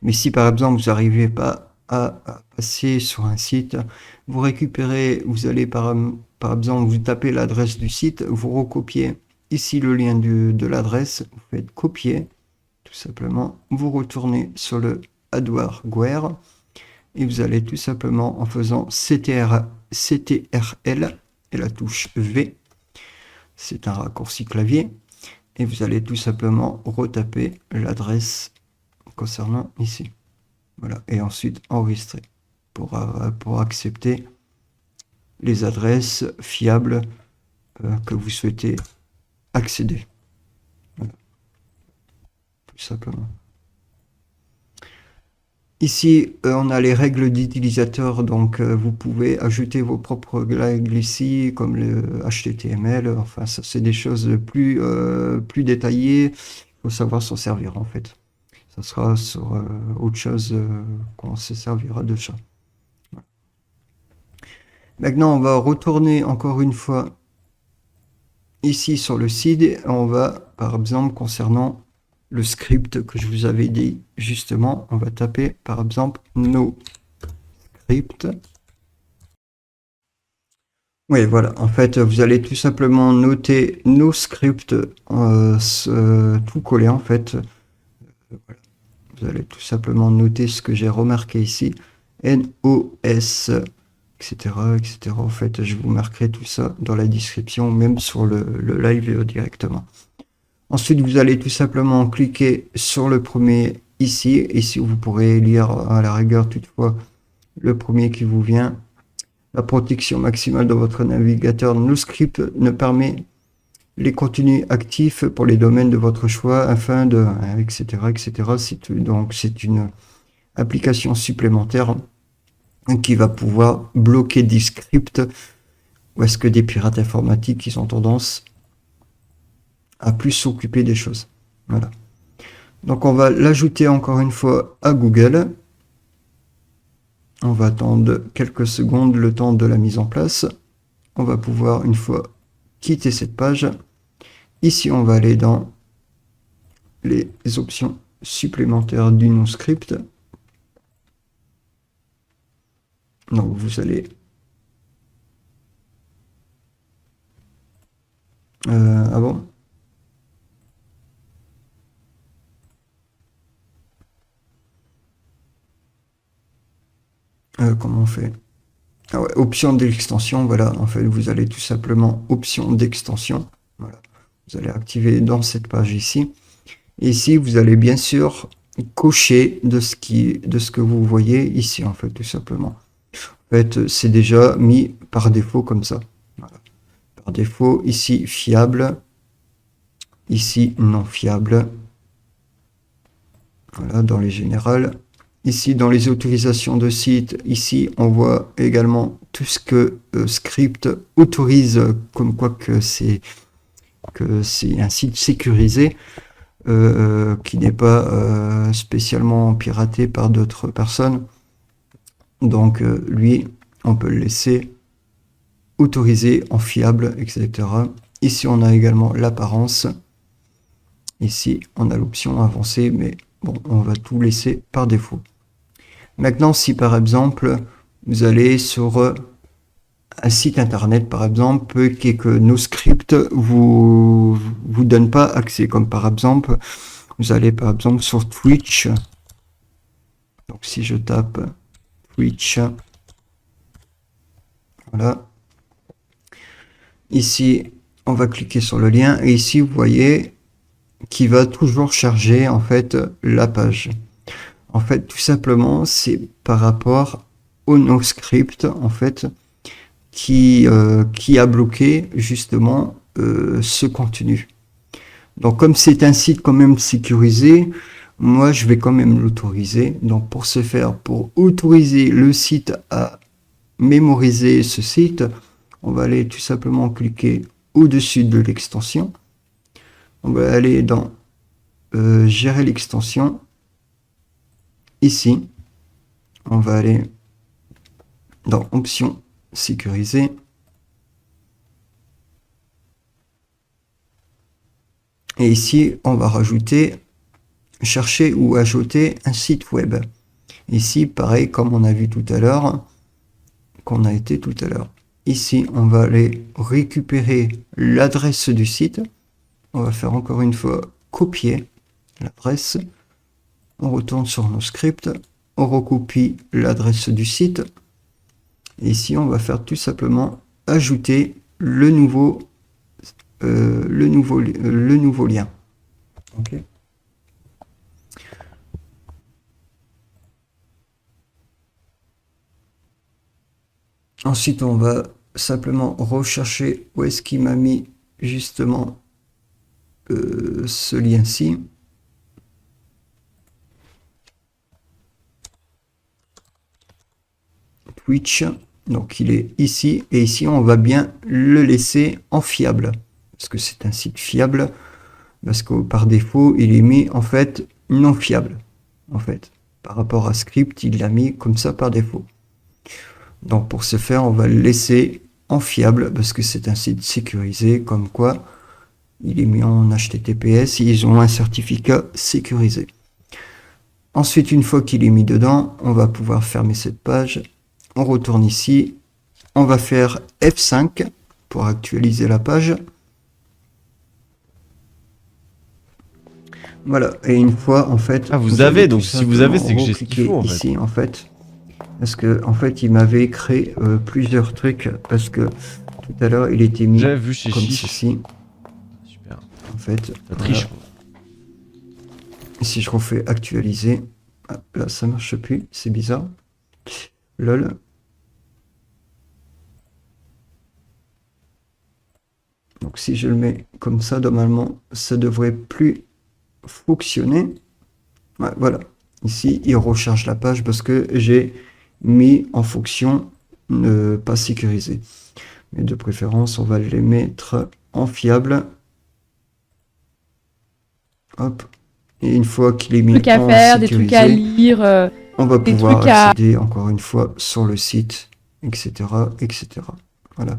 Mais si par exemple vous n'arrivez pas à passer sur un site, vous récupérez, vous allez par exemple, vous tapez l'adresse du site, vous recopiez ici le lien de l'adresse, vous faites copier, tout simplement, vous retournez sur le hardware et vous allez tout simplement en faisant CTRL et la touche V, c'est un raccourci clavier, et vous allez tout simplement retaper l'adresse concernant ici. Voilà, et ensuite enregistrer pour accepter les adresses fiables que vous souhaitez accéder. Voilà. Tout simplement. Ici, on a les règles d'utilisateur, donc vous pouvez ajouter vos propres règles ici, comme le HTML, enfin ça c'est des choses plus détaillées, il faut savoir s'en servir en fait. Ça sera sur autre chose qu'on se servira de ça. Maintenant, on va retourner encore une fois ici sur le site et on va, par exemple, concernant le script que je vous avais dit, justement, on va taper, par exemple, no script. Oui, voilà. En fait, vous allez tout simplement noter no script, tout coller, en fait. Voilà. Vous allez tout simplement noter ce que j'ai remarqué ici. NOS, etc., etc. En fait, je vous marquerai tout ça dans la description, même sur le live directement. Ensuite, vous allez tout simplement cliquer sur le premier ici. Ici, vous pourrez lire à la rigueur toutefois le premier qui vous vient. La protection maximale de votre navigateur NoScript ne permet les contenus actifs pour les domaines de votre choix afin de, etc., etc. Donc, c'est une application supplémentaire qui va pouvoir bloquer des scripts ou est-ce que des pirates informatiques qui ont tendance à plus s'occuper des choses. Voilà. Donc on va l'ajouter encore une fois à Google. On va attendre quelques secondes le temps de la mise en place. On va pouvoir une fois quitter cette page. Ici on va aller dans les options supplémentaires du NoScript. Donc vous allez Ah bon? Comment on fait? Ah ouais, option d'extension, voilà, en fait, vous allez tout simplement option d'extension. Voilà. Vous allez activer dans cette page ici. Et ici, vous allez bien sûr cocher de ce que vous voyez ici, en fait, tout simplement. En fait, c'est déjà mis par défaut comme ça. Voilà. Par défaut, ici, fiable. Ici, non fiable. Voilà, dans les générales. Ici, dans les autorisations de site, ici, on voit également tout ce que Script autorise, comme quoi que c'est un site sécurisé, qui n'est pas spécialement piraté par d'autres personnes. Donc, lui, on peut le laisser autorisé en fiable, etc. Ici, on a également l'apparence. Ici, on a l'option avancée, mais bon, on va tout laisser par défaut. Maintenant, si par exemple, vous allez sur un site internet, par exemple, et que nos scripts vous donnent pas accès, comme par exemple, vous allez par exemple sur Twitch. Donc si je tape Twitch, voilà. Ici, on va cliquer sur le lien et ici, vous voyez qu'il va toujours charger en fait la page. En fait, tout simplement, c'est par rapport au NoScript en fait qui a bloqué justement ce contenu. Donc comme c'est un site quand même sécurisé, moi je vais quand même l'autoriser. Donc pour ce faire, pour autoriser le site à mémoriser ce site, on va aller tout simplement cliquer au-dessus de l'extension. On va aller dans gérer l'extension. Ici, on va aller dans options sécuriser. Et ici, on va rajouter, chercher ou ajouter un site web. Ici, pareil, comme on a vu tout à l'heure, qu'on a été tout à l'heure. Ici, on va aller récupérer l'adresse du site. On va faire encore une fois copier l'adresse. On retourne sur nos scripts. On recopie l'adresse du site. Et ici, on va faire tout simplement ajouter le nouveau lien. Okay. Ensuite, on va simplement rechercher où est-ce qu'il m'a mis justement ce lien-ci. Twitch, donc il est ici, et ici on va bien le laisser en fiable, parce que c'est un site fiable, parce que par défaut il est mis en fait non fiable, en fait, par rapport à Script, il l'a mis comme ça par défaut. Donc pour ce faire, on va le laisser en fiable, parce que c'est un site sécurisé, comme quoi il est mis en HTTPS, ils ont un certificat sécurisé. Ensuite, une fois qu'il est mis dedans, on va pouvoir fermer cette page. On retourne ici. On va faire F5 pour actualiser la page. Voilà. Et une fois, en fait...
Ah, vous avez, donc si vous avez, c'est que j'ai ce qu'il faut, en fait.
Ici, en fait. Parce que, en fait, il m'avait créé plusieurs trucs. Parce que tout à l'heure, il était mis
vu chez
comme
Chiche.
ceci.
Super.
En fait,
ça triche.
Voilà. Si je refais actualiser, ah, là ça marche plus, c'est bizarre. Lol. Donc si je le mets comme ça, normalement, ça devrait plus fonctionner. Ouais, voilà. Ici, il recharge la page parce que j'ai mis en fonction pas sécurisé. Mais de préférence, on va les mettre en fiable. Hop. Et une fois qu'il est mis
trucs à
en
faire,
sécurisé,
des trucs à lire,
on va
des
pouvoir
trucs à...
accéder encore une fois sur le site, etc., etc. Voilà.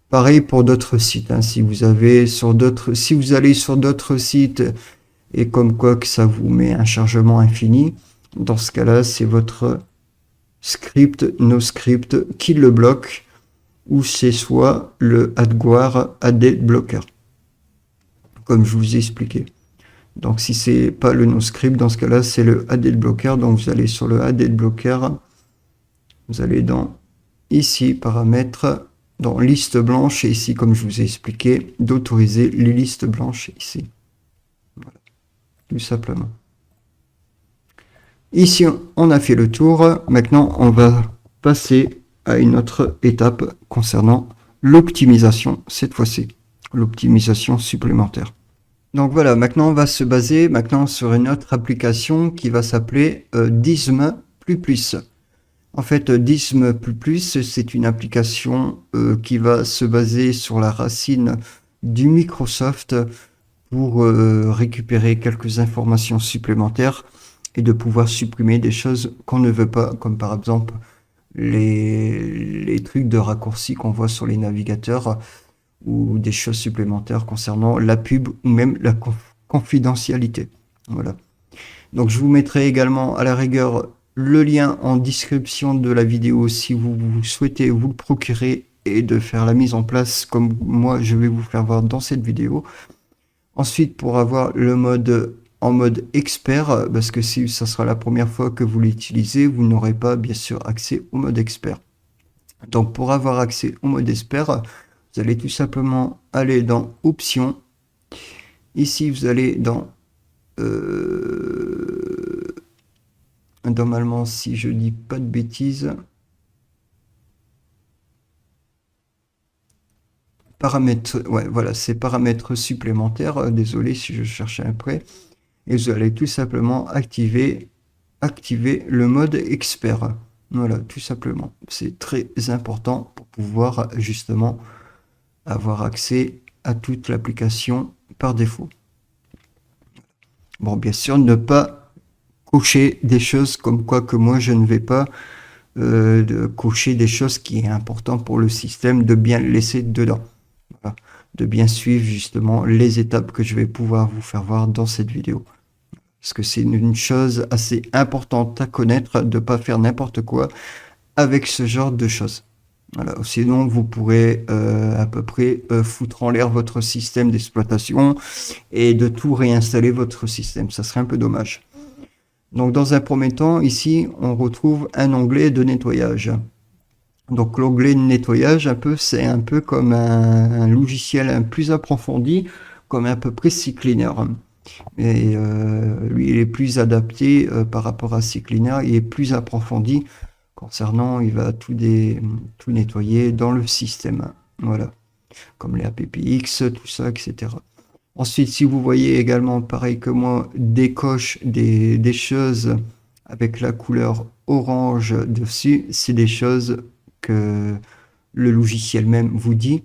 Pareil pour d'autres sites. Hein. Si vous allez sur d'autres sites et comme quoi que ça vous met un chargement infini, dans ce cas-là, c'est votre script, NoScript qui le bloque, ou c'est soit le AdGuard AD Blocker. comme je vous ai expliqué. Donc si c'est pas le NoScript, dans ce cas-là, c'est le AD Blocker. Donc vous allez sur le AD Blocker, vous allez dans ici, paramètres, dans liste blanche, et ici, comme je vous ai expliqué, d'autoriser les listes blanches ici. Voilà, tout simplement. Ici, on a fait le tour. Maintenant, on va passer à une autre étape concernant l'optimisation, cette fois-ci, l'optimisation supplémentaire. Donc voilà, maintenant on va se baser sur une autre application qui va s'appeler Dism++. En fait, Dism++, c'est une application qui va se baser sur la racine du Microsoft pour récupérer quelques informations supplémentaires et de pouvoir supprimer des choses qu'on ne veut pas, comme par exemple les trucs de raccourcis qu'on voit sur les navigateurs ou des choses supplémentaires concernant la pub ou même la confidentialité. Voilà. Donc je vous mettrai également à la rigueur le lien en description de la vidéo si vous souhaitez vous le procurer et de faire la mise en place comme moi je vais vous faire voir dans cette vidéo. Ensuite, pour avoir le mode en mode expert, parce que si ça sera la première fois que vous l'utilisez, vous n'aurez pas bien sûr accès au mode expert. Donc pour avoir accès au mode expert, vous allez tout simplement aller dans Options. Ici, vous allez dans normalement, si je dis pas de bêtises, paramètres, ouais, voilà, c'est paramètres supplémentaires. Désolé si je cherchais après. Et vous allez tout simplement activer le mode expert. Voilà, tout simplement. C'est très important pour pouvoir justement avoir accès à toute l'application par défaut. Bon, bien sûr, ne pas cocher des choses comme quoi que moi je ne vais pas de cocher des choses qui est important pour le système, de bien le laisser dedans. Voilà. De bien suivre justement les étapes que je vais pouvoir vous faire voir dans cette vidéo. Parce que c'est une chose assez importante à connaître, de ne pas faire n'importe quoi avec ce genre de choses. Voilà. Sinon, vous pourrez à peu près foutre en l'air votre système d'exploitation et de tout réinstaller votre système. Ça serait un peu dommage. Donc, dans un premier temps, ici, on retrouve un onglet de nettoyage. Donc, l'onglet de nettoyage, c'est un peu comme un logiciel plus approfondi, comme à peu près CCleaner. Et lui, il est plus adapté par rapport à CCleaner, il est plus approfondi concernant, il va tout nettoyer dans le système. Voilà, comme les APPX, tout ça, etc. Ensuite, si vous voyez également, pareil que moi, des coches, des choses avec la couleur orange dessus, c'est des choses que le logiciel même vous dit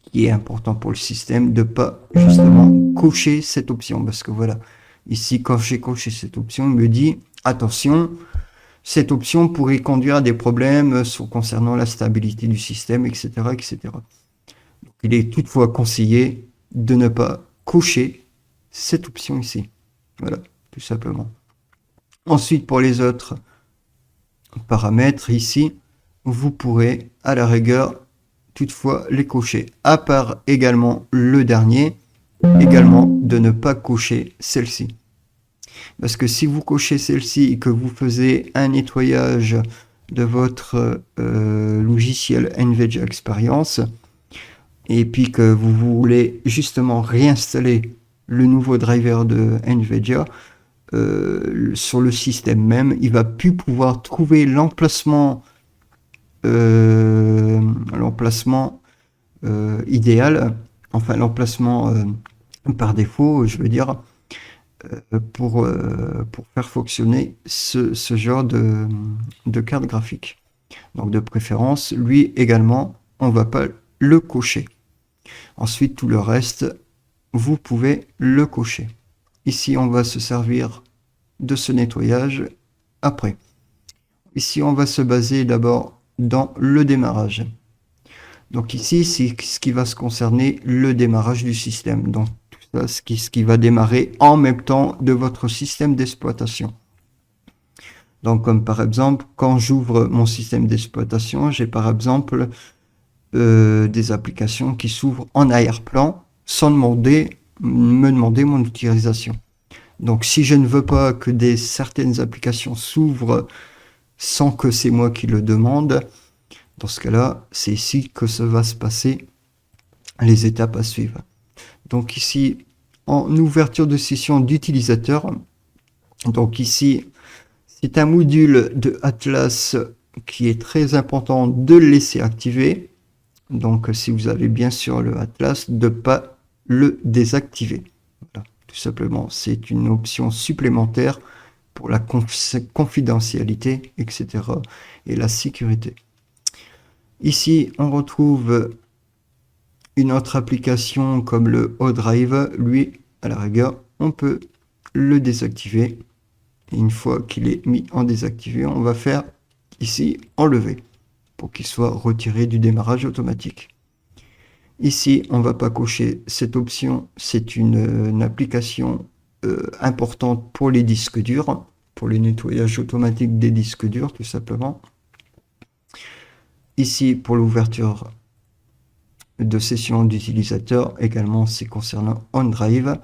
qui est important pour le système de pas justement cocher cette option. Parce que voilà, ici, quand j'ai coché cette option, il me dit, attention, cette option pourrait conduire à des problèmes concernant la stabilité du système, etc., etc. Donc, il est toutefois conseillé de ne pas cocher cette option ici. Voilà, tout simplement. Ensuite, pour les autres paramètres ici, vous pourrez à la rigueur toutefois les cocher. À part également le dernier, également de ne pas cocher celle-ci. Parce que si vous cochez celle-ci et que vous faisiez un nettoyage de votre logiciel NVIDIA Experience, et puis que vous voulez justement réinstaller le nouveau driver de NVIDIA sur le système même, il va plus pouvoir trouver l'emplacement idéal, enfin l'emplacement par défaut, je veux dire, pour faire fonctionner ce genre de carte graphique. Donc de préférence, lui également, on ne va pas le cocher. Ensuite, tout le reste, vous pouvez le cocher. Ici, on va se servir de ce nettoyage après. Ici, on va se baser d'abord dans le démarrage. Donc ici, c'est ce qui va se concerner le démarrage du système. Donc tout ça, ce qui va démarrer en même temps de votre système d'exploitation. Donc comme par exemple, quand j'ouvre mon système d'exploitation, j'ai par exemple des applications qui s'ouvrent en arrière-plan sans demander me demander mon autorisation. Donc si je ne veux pas que certaines applications s'ouvrent sans que c'est moi qui le demande, dans ce cas-là, c'est ici que ça va se passer les étapes à suivre. Donc ici, en ouverture de session d'utilisateur, donc ici, c'est un module de Atlas qui est très important de le laisser activer. Donc si vous avez bien sûr le Atlas, de ne pas le désactiver. Voilà, tout simplement, c'est une option supplémentaire pour la confidentialité, etc. et la sécurité. Ici, on retrouve une autre application comme le ODrive. Lui, à la rigueur, on peut le désactiver. Et une fois qu'il est mis en désactivé, on va faire ici enlever pour qu'il soit retiré du démarrage automatique. Ici, on ne va pas cocher cette option. C'est une application importante pour les disques durs, pour le nettoyage automatique des disques durs, tout simplement. Ici, pour l'ouverture de session d'utilisateur, également, c'est concernant OneDrive.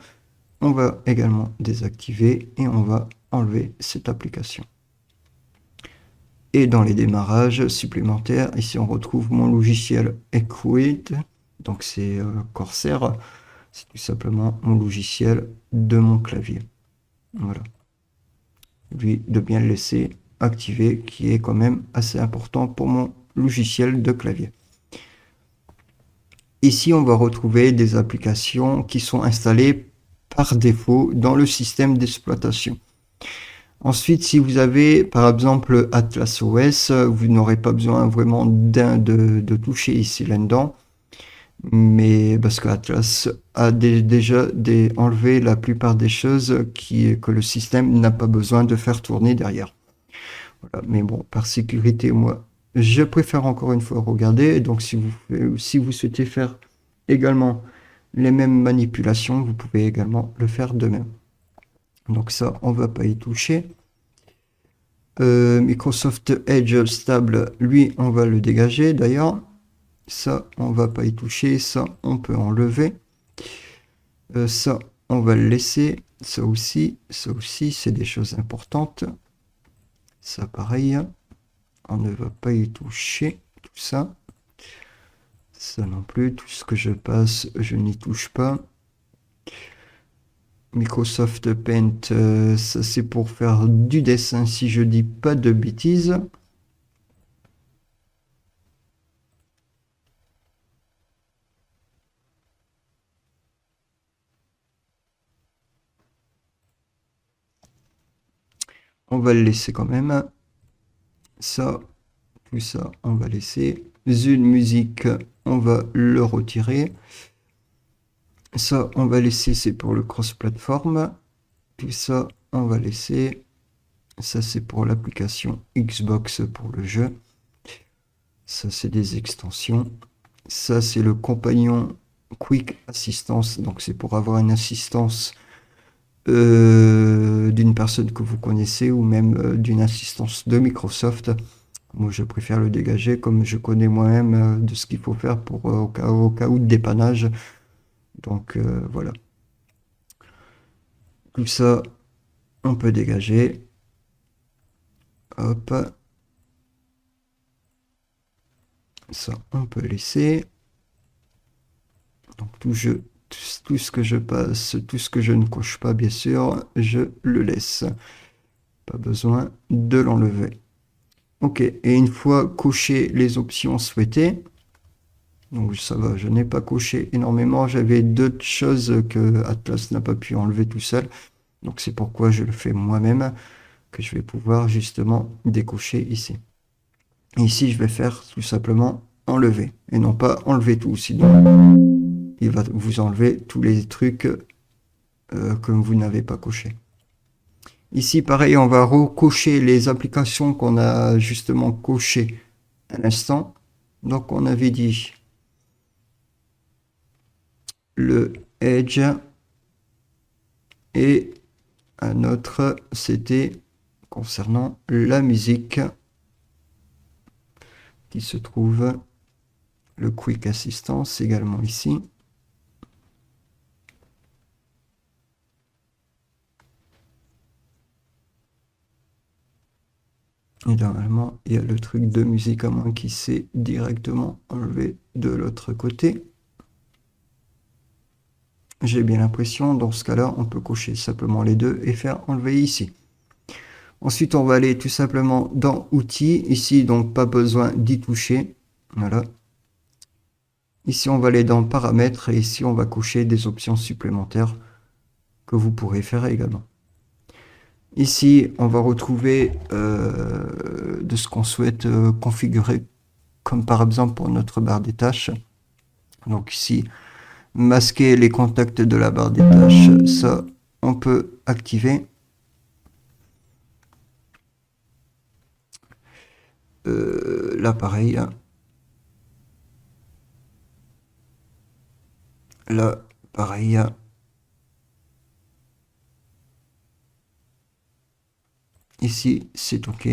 On va également désactiver et on va enlever cette application. Et dans les démarrages supplémentaires, ici, on retrouve mon logiciel Equate. Donc, c'est Corsair. C'est tout simplement mon logiciel de mon clavier. Voilà. Lui, de bien le laisser activer, qui est quand même assez important pour mon logiciel de clavier. Ici, on va retrouver des applications qui sont installées par défaut dans le système d'exploitation. Ensuite, si vous avez par exemple Atlas OS, vous n'aurez pas besoin vraiment de toucher ici là-dedans. Mais parce que Atlas a déjà enlevé la plupart des choses que le système n'a pas besoin de faire tourner derrière. Voilà. Mais bon, par sécurité, moi, je préfère encore une fois regarder. Donc, si vous souhaitez faire également les mêmes manipulations, vous pouvez également le faire de même. Donc ça, on ne va pas y toucher. Microsoft Edge stable, lui, on va le dégager d'ailleurs. Ça, on va pas y toucher. Ça, on peut enlever. Ça, on va le laisser. Ça aussi, c'est des choses importantes. Ça, pareil, on ne va pas y toucher. Tout ça. Ça non plus. Tout ce que je passe, je n'y touche pas. Microsoft Paint, ça c'est pour faire du dessin si je dis pas de bêtises. On va le laisser quand même. Ça, tout ça, on va laisser. Zune Musique, on va le retirer. Ça, on va laisser, c'est pour le cross-platform. Tout ça, on va laisser. Ça, c'est pour l'application Xbox pour le jeu. Ça, c'est des extensions. Ça, c'est le compagnon Quick Assistance. Donc, c'est pour avoir une assistance d'une personne que vous connaissez ou même d'une assistance de Microsoft. Moi, je préfère le dégager comme je connais moi-même de ce qu'il faut faire pour au cas où de dépannage. Donc, voilà. Tout ça, on peut dégager. Hop. Ça, on peut laisser. Donc, tout ce que je passe, tout ce que je ne coche pas, bien sûr, je le laisse. Pas besoin de l'enlever. Ok, et une fois coché les options souhaitées, donc ça va, je n'ai pas coché énormément, j'avais d'autres choses que Atlas n'a pas pu enlever tout seul, donc c'est pourquoi je le fais moi-même, que je vais pouvoir justement décocher ici. Et ici, je vais faire tout simplement enlever, et non pas enlever tout, sinon il va vous enlever tous les trucs que vous n'avez pas coché. Ici, pareil, on va recocher les applications qu'on a justement cochées à l'instant. Donc, on avait dit le Edge et un autre, c'était concernant la musique qui se trouve le Quick Assistance également ici. Et normalement, il y a le truc de musique à moins qui s'est directement enlevé de l'autre côté. J'ai bien l'impression, dans ce cas-là, on peut cocher simplement les deux et faire enlever ici. Ensuite, on va aller tout simplement dans Outils. Ici, donc, pas besoin d'y toucher. Voilà. Ici, on va aller dans Paramètres et ici, on va cocher des options supplémentaires que vous pourrez faire également. Ici, on va retrouver de ce qu'on souhaite configurer, comme par exemple pour notre barre des tâches. Donc ici, masquer les contacts de la barre des tâches, ça, on peut activer. Là, pareil. Là, pareil. Ici, c'est OK.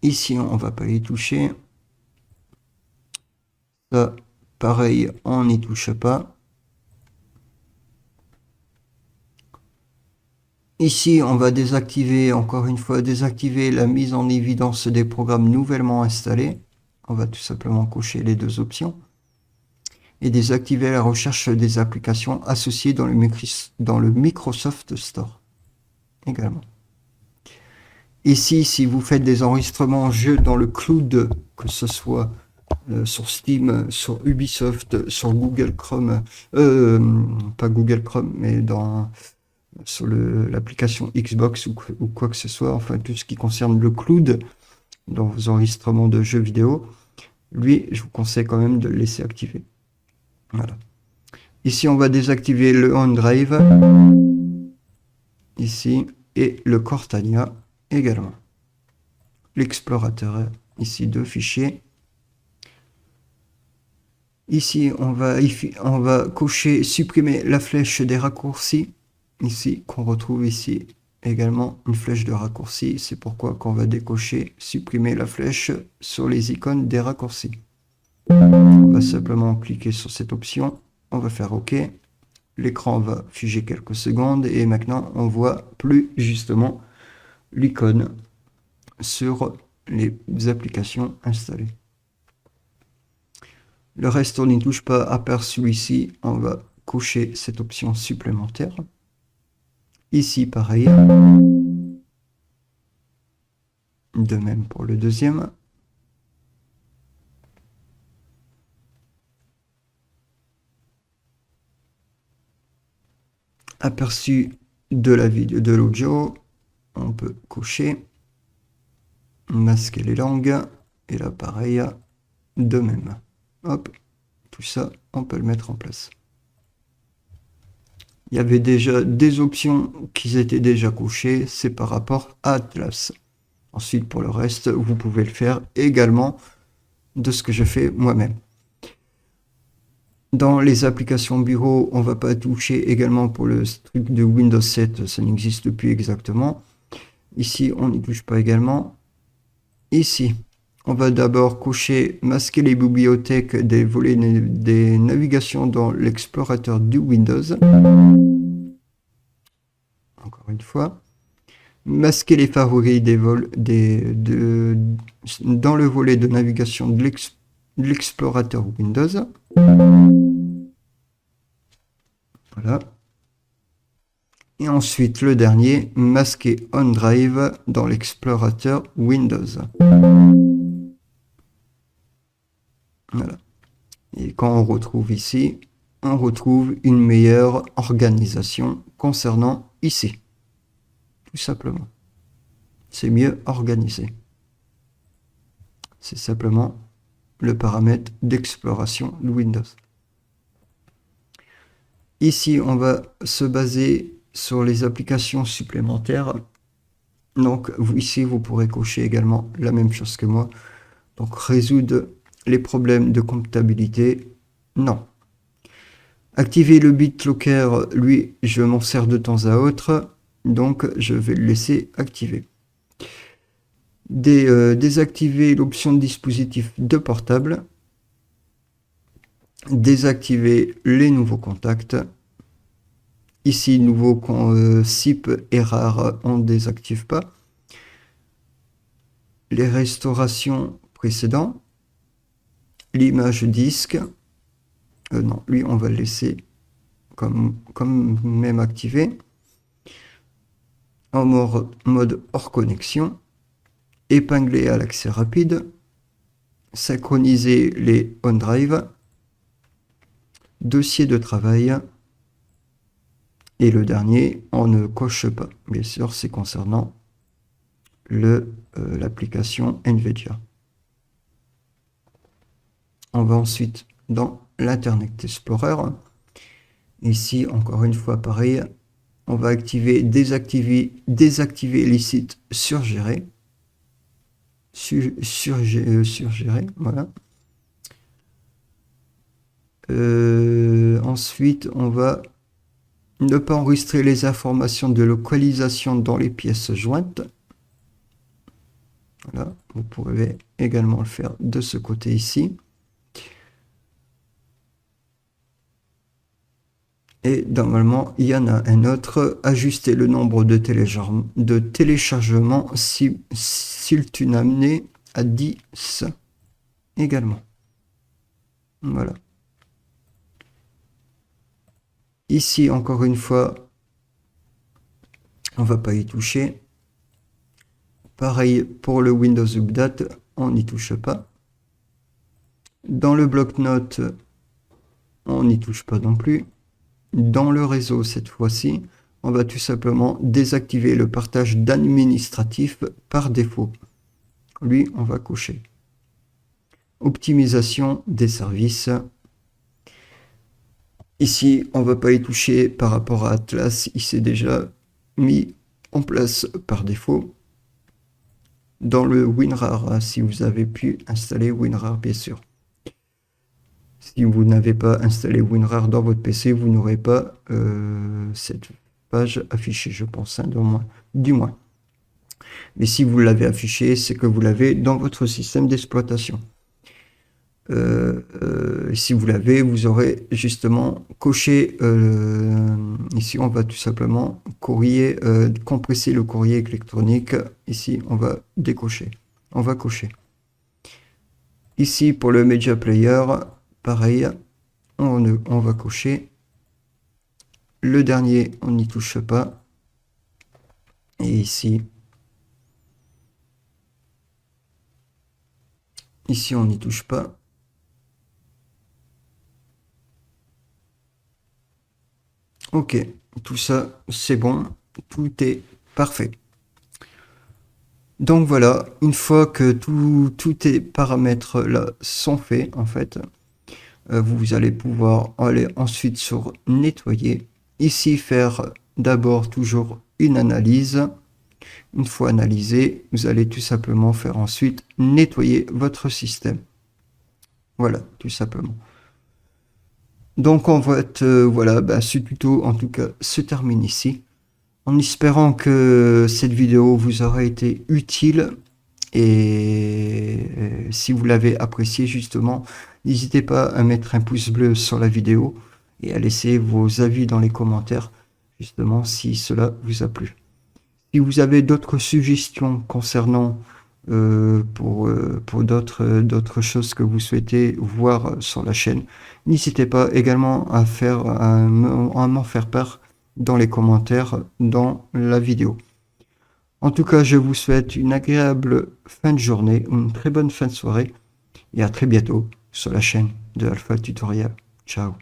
Ici, on va pas y toucher. Ça, pareil, on n'y touche pas. Ici, on va désactiver, encore une fois, désactiver la mise en évidence des programmes nouvellement installés. On va tout simplement cocher les deux options. Et désactiver la recherche des applications associées dans le Microsoft Store également. Ici, si vous faites des enregistrements jeux dans le cloud, que ce soit sur Steam, sur Ubisoft, sur Google Chrome, pas Google Chrome, mais sur l'application Xbox ou quoi que ce soit, enfin tout ce qui concerne le cloud dans vos enregistrements de jeux vidéo, lui, je vous conseille quand même de le laisser activer. Voilà. Ici, on va désactiver le OneDrive, ici, et le Cortana également. L'explorateur, ici, deux fichiers. Ici, on va cocher, supprimer la flèche des raccourcis, ici, qu'on retrouve ici également une flèche de raccourci. C'est pourquoi qu'on va décocher, supprimer la flèche sur les icônes des raccourcis. On va simplement cliquer sur cette option, on va faire OK. L'écran va figer quelques secondes et maintenant on voit plus justement l'icône sur les applications installées. Le reste, on n'y touche pas, à part celui-ci, on va cocher cette option supplémentaire. Ici, pareil. De même pour le deuxième. Aperçu de la vidéo, de l'audio, on peut cocher. Masquer les langues. Et là, pareil, de même. Hop, tout ça, on peut le mettre en place. Il y avait déjà des options qui étaient déjà cochées, c'est par rapport à Atlas. Ensuite, pour le reste, vous pouvez le faire également de ce que je fais moi-même. Dans les applications bureau, on ne va pas toucher également pour le truc de Windows 7, ça n'existe plus exactement. Ici, on n'y touche pas également. Ici, on va d'abord cocher masquer les bibliothèques des volets des navigations dans l'explorateur du Windows. Encore une fois. Masquer les favoris dans le volet de navigation de l'explorateur Windows. Voilà. Et ensuite, le dernier, masquer OneDrive dans l'explorateur Windows. Voilà. Et quand on retrouve ici, on retrouve une meilleure organisation concernant ici. Tout simplement. C'est mieux organisé. C'est simplement le paramètre d'exploration de Windows. Ici, on va se baser sur les applications supplémentaires. Donc, ici, vous pourrez cocher également la même chose que moi. Donc, résoudre les problèmes de comptabilité, non. Activer le BitLocker, lui, je m'en sers de temps à autre. Donc, je vais le laisser activer. Désactiver l'option de dispositif de portable. Désactiver les nouveaux contacts. Ici, nouveau SIP est rare, on ne désactive pas. les restaurations précédentes, l'image disque, non, lui on va le laisser comme même activé, en mode hors connexion, épingler à l'accès rapide, synchroniser les OneDrive, dossier de travail, et le dernier, on ne coche pas. Bien sûr, c'est concernant l'application NVIDIA. On va ensuite dans l'Internet Explorer. Ici, encore une fois, pareil, on va désactiver les sites surgérés. Surgérés, voilà. Ensuite, on va ne pas enregistrer les informations de localisation dans les pièces jointes. Voilà, vous pouvez également le faire de ce côté ici. Et normalement, il y en a un autre. Ajuster le nombre de téléchargements simultanés à 10 également. Voilà. Ici, encore une fois, on ne va pas y toucher. Pareil pour le Windows Update, on n'y touche pas. Dans le bloc-notes, on n'y touche pas non plus. Dans le réseau, cette fois-ci, on va tout simplement désactiver le partage d'administratifs par défaut. Lui, on va cocher. Optimisation des services. Ici, on ne va pas y toucher par rapport à Atlas. Il s'est déjà mis en place par défaut. Dans le WinRAR, si vous avez pu installer WinRAR, bien sûr. Si vous n'avez pas installé WinRAR dans votre PC, vous n'aurez pas cette page affichée, je pense, hein, du moins. Mais si vous l'avez affiché, c'est que vous l'avez dans votre système d'exploitation. Si vous l'avez, vous aurez justement coché. Ici, on va tout simplement compresser le courrier électronique. Ici, on va décocher. On va cocher. Ici, pour le Media Player, pareil, on va cocher. Le dernier, on n'y touche pas. Et ici, on n'y touche pas. Ok, tout ça, c'est bon. Tout est parfait. Donc voilà, une fois que tous ces paramètres là sont faits, en fait, vous allez pouvoir aller ensuite sur nettoyer. Ici, faire d'abord toujours une analyse. Une fois analysé, vous allez tout simplement faire ensuite nettoyer votre système. Voilà, tout simplement. Donc on va voilà, ce tuto en tout cas se termine ici. En espérant que cette vidéo vous aura été utile et si vous l'avez apprécié justement, n'hésitez pas à mettre un pouce bleu sur la vidéo et à laisser vos avis dans les commentaires justement si cela vous a plu. Si vous avez d'autres suggestions concernant pour d'autres choses que vous souhaitez voir sur la chaîne, n'hésitez pas également à m'en faire part dans les commentaires dans la vidéo. En tout cas, je vous souhaite une agréable fin de journée, une très bonne fin de soirée et à très bientôt sur la chaîne de Alpha Tutorial. Ciao.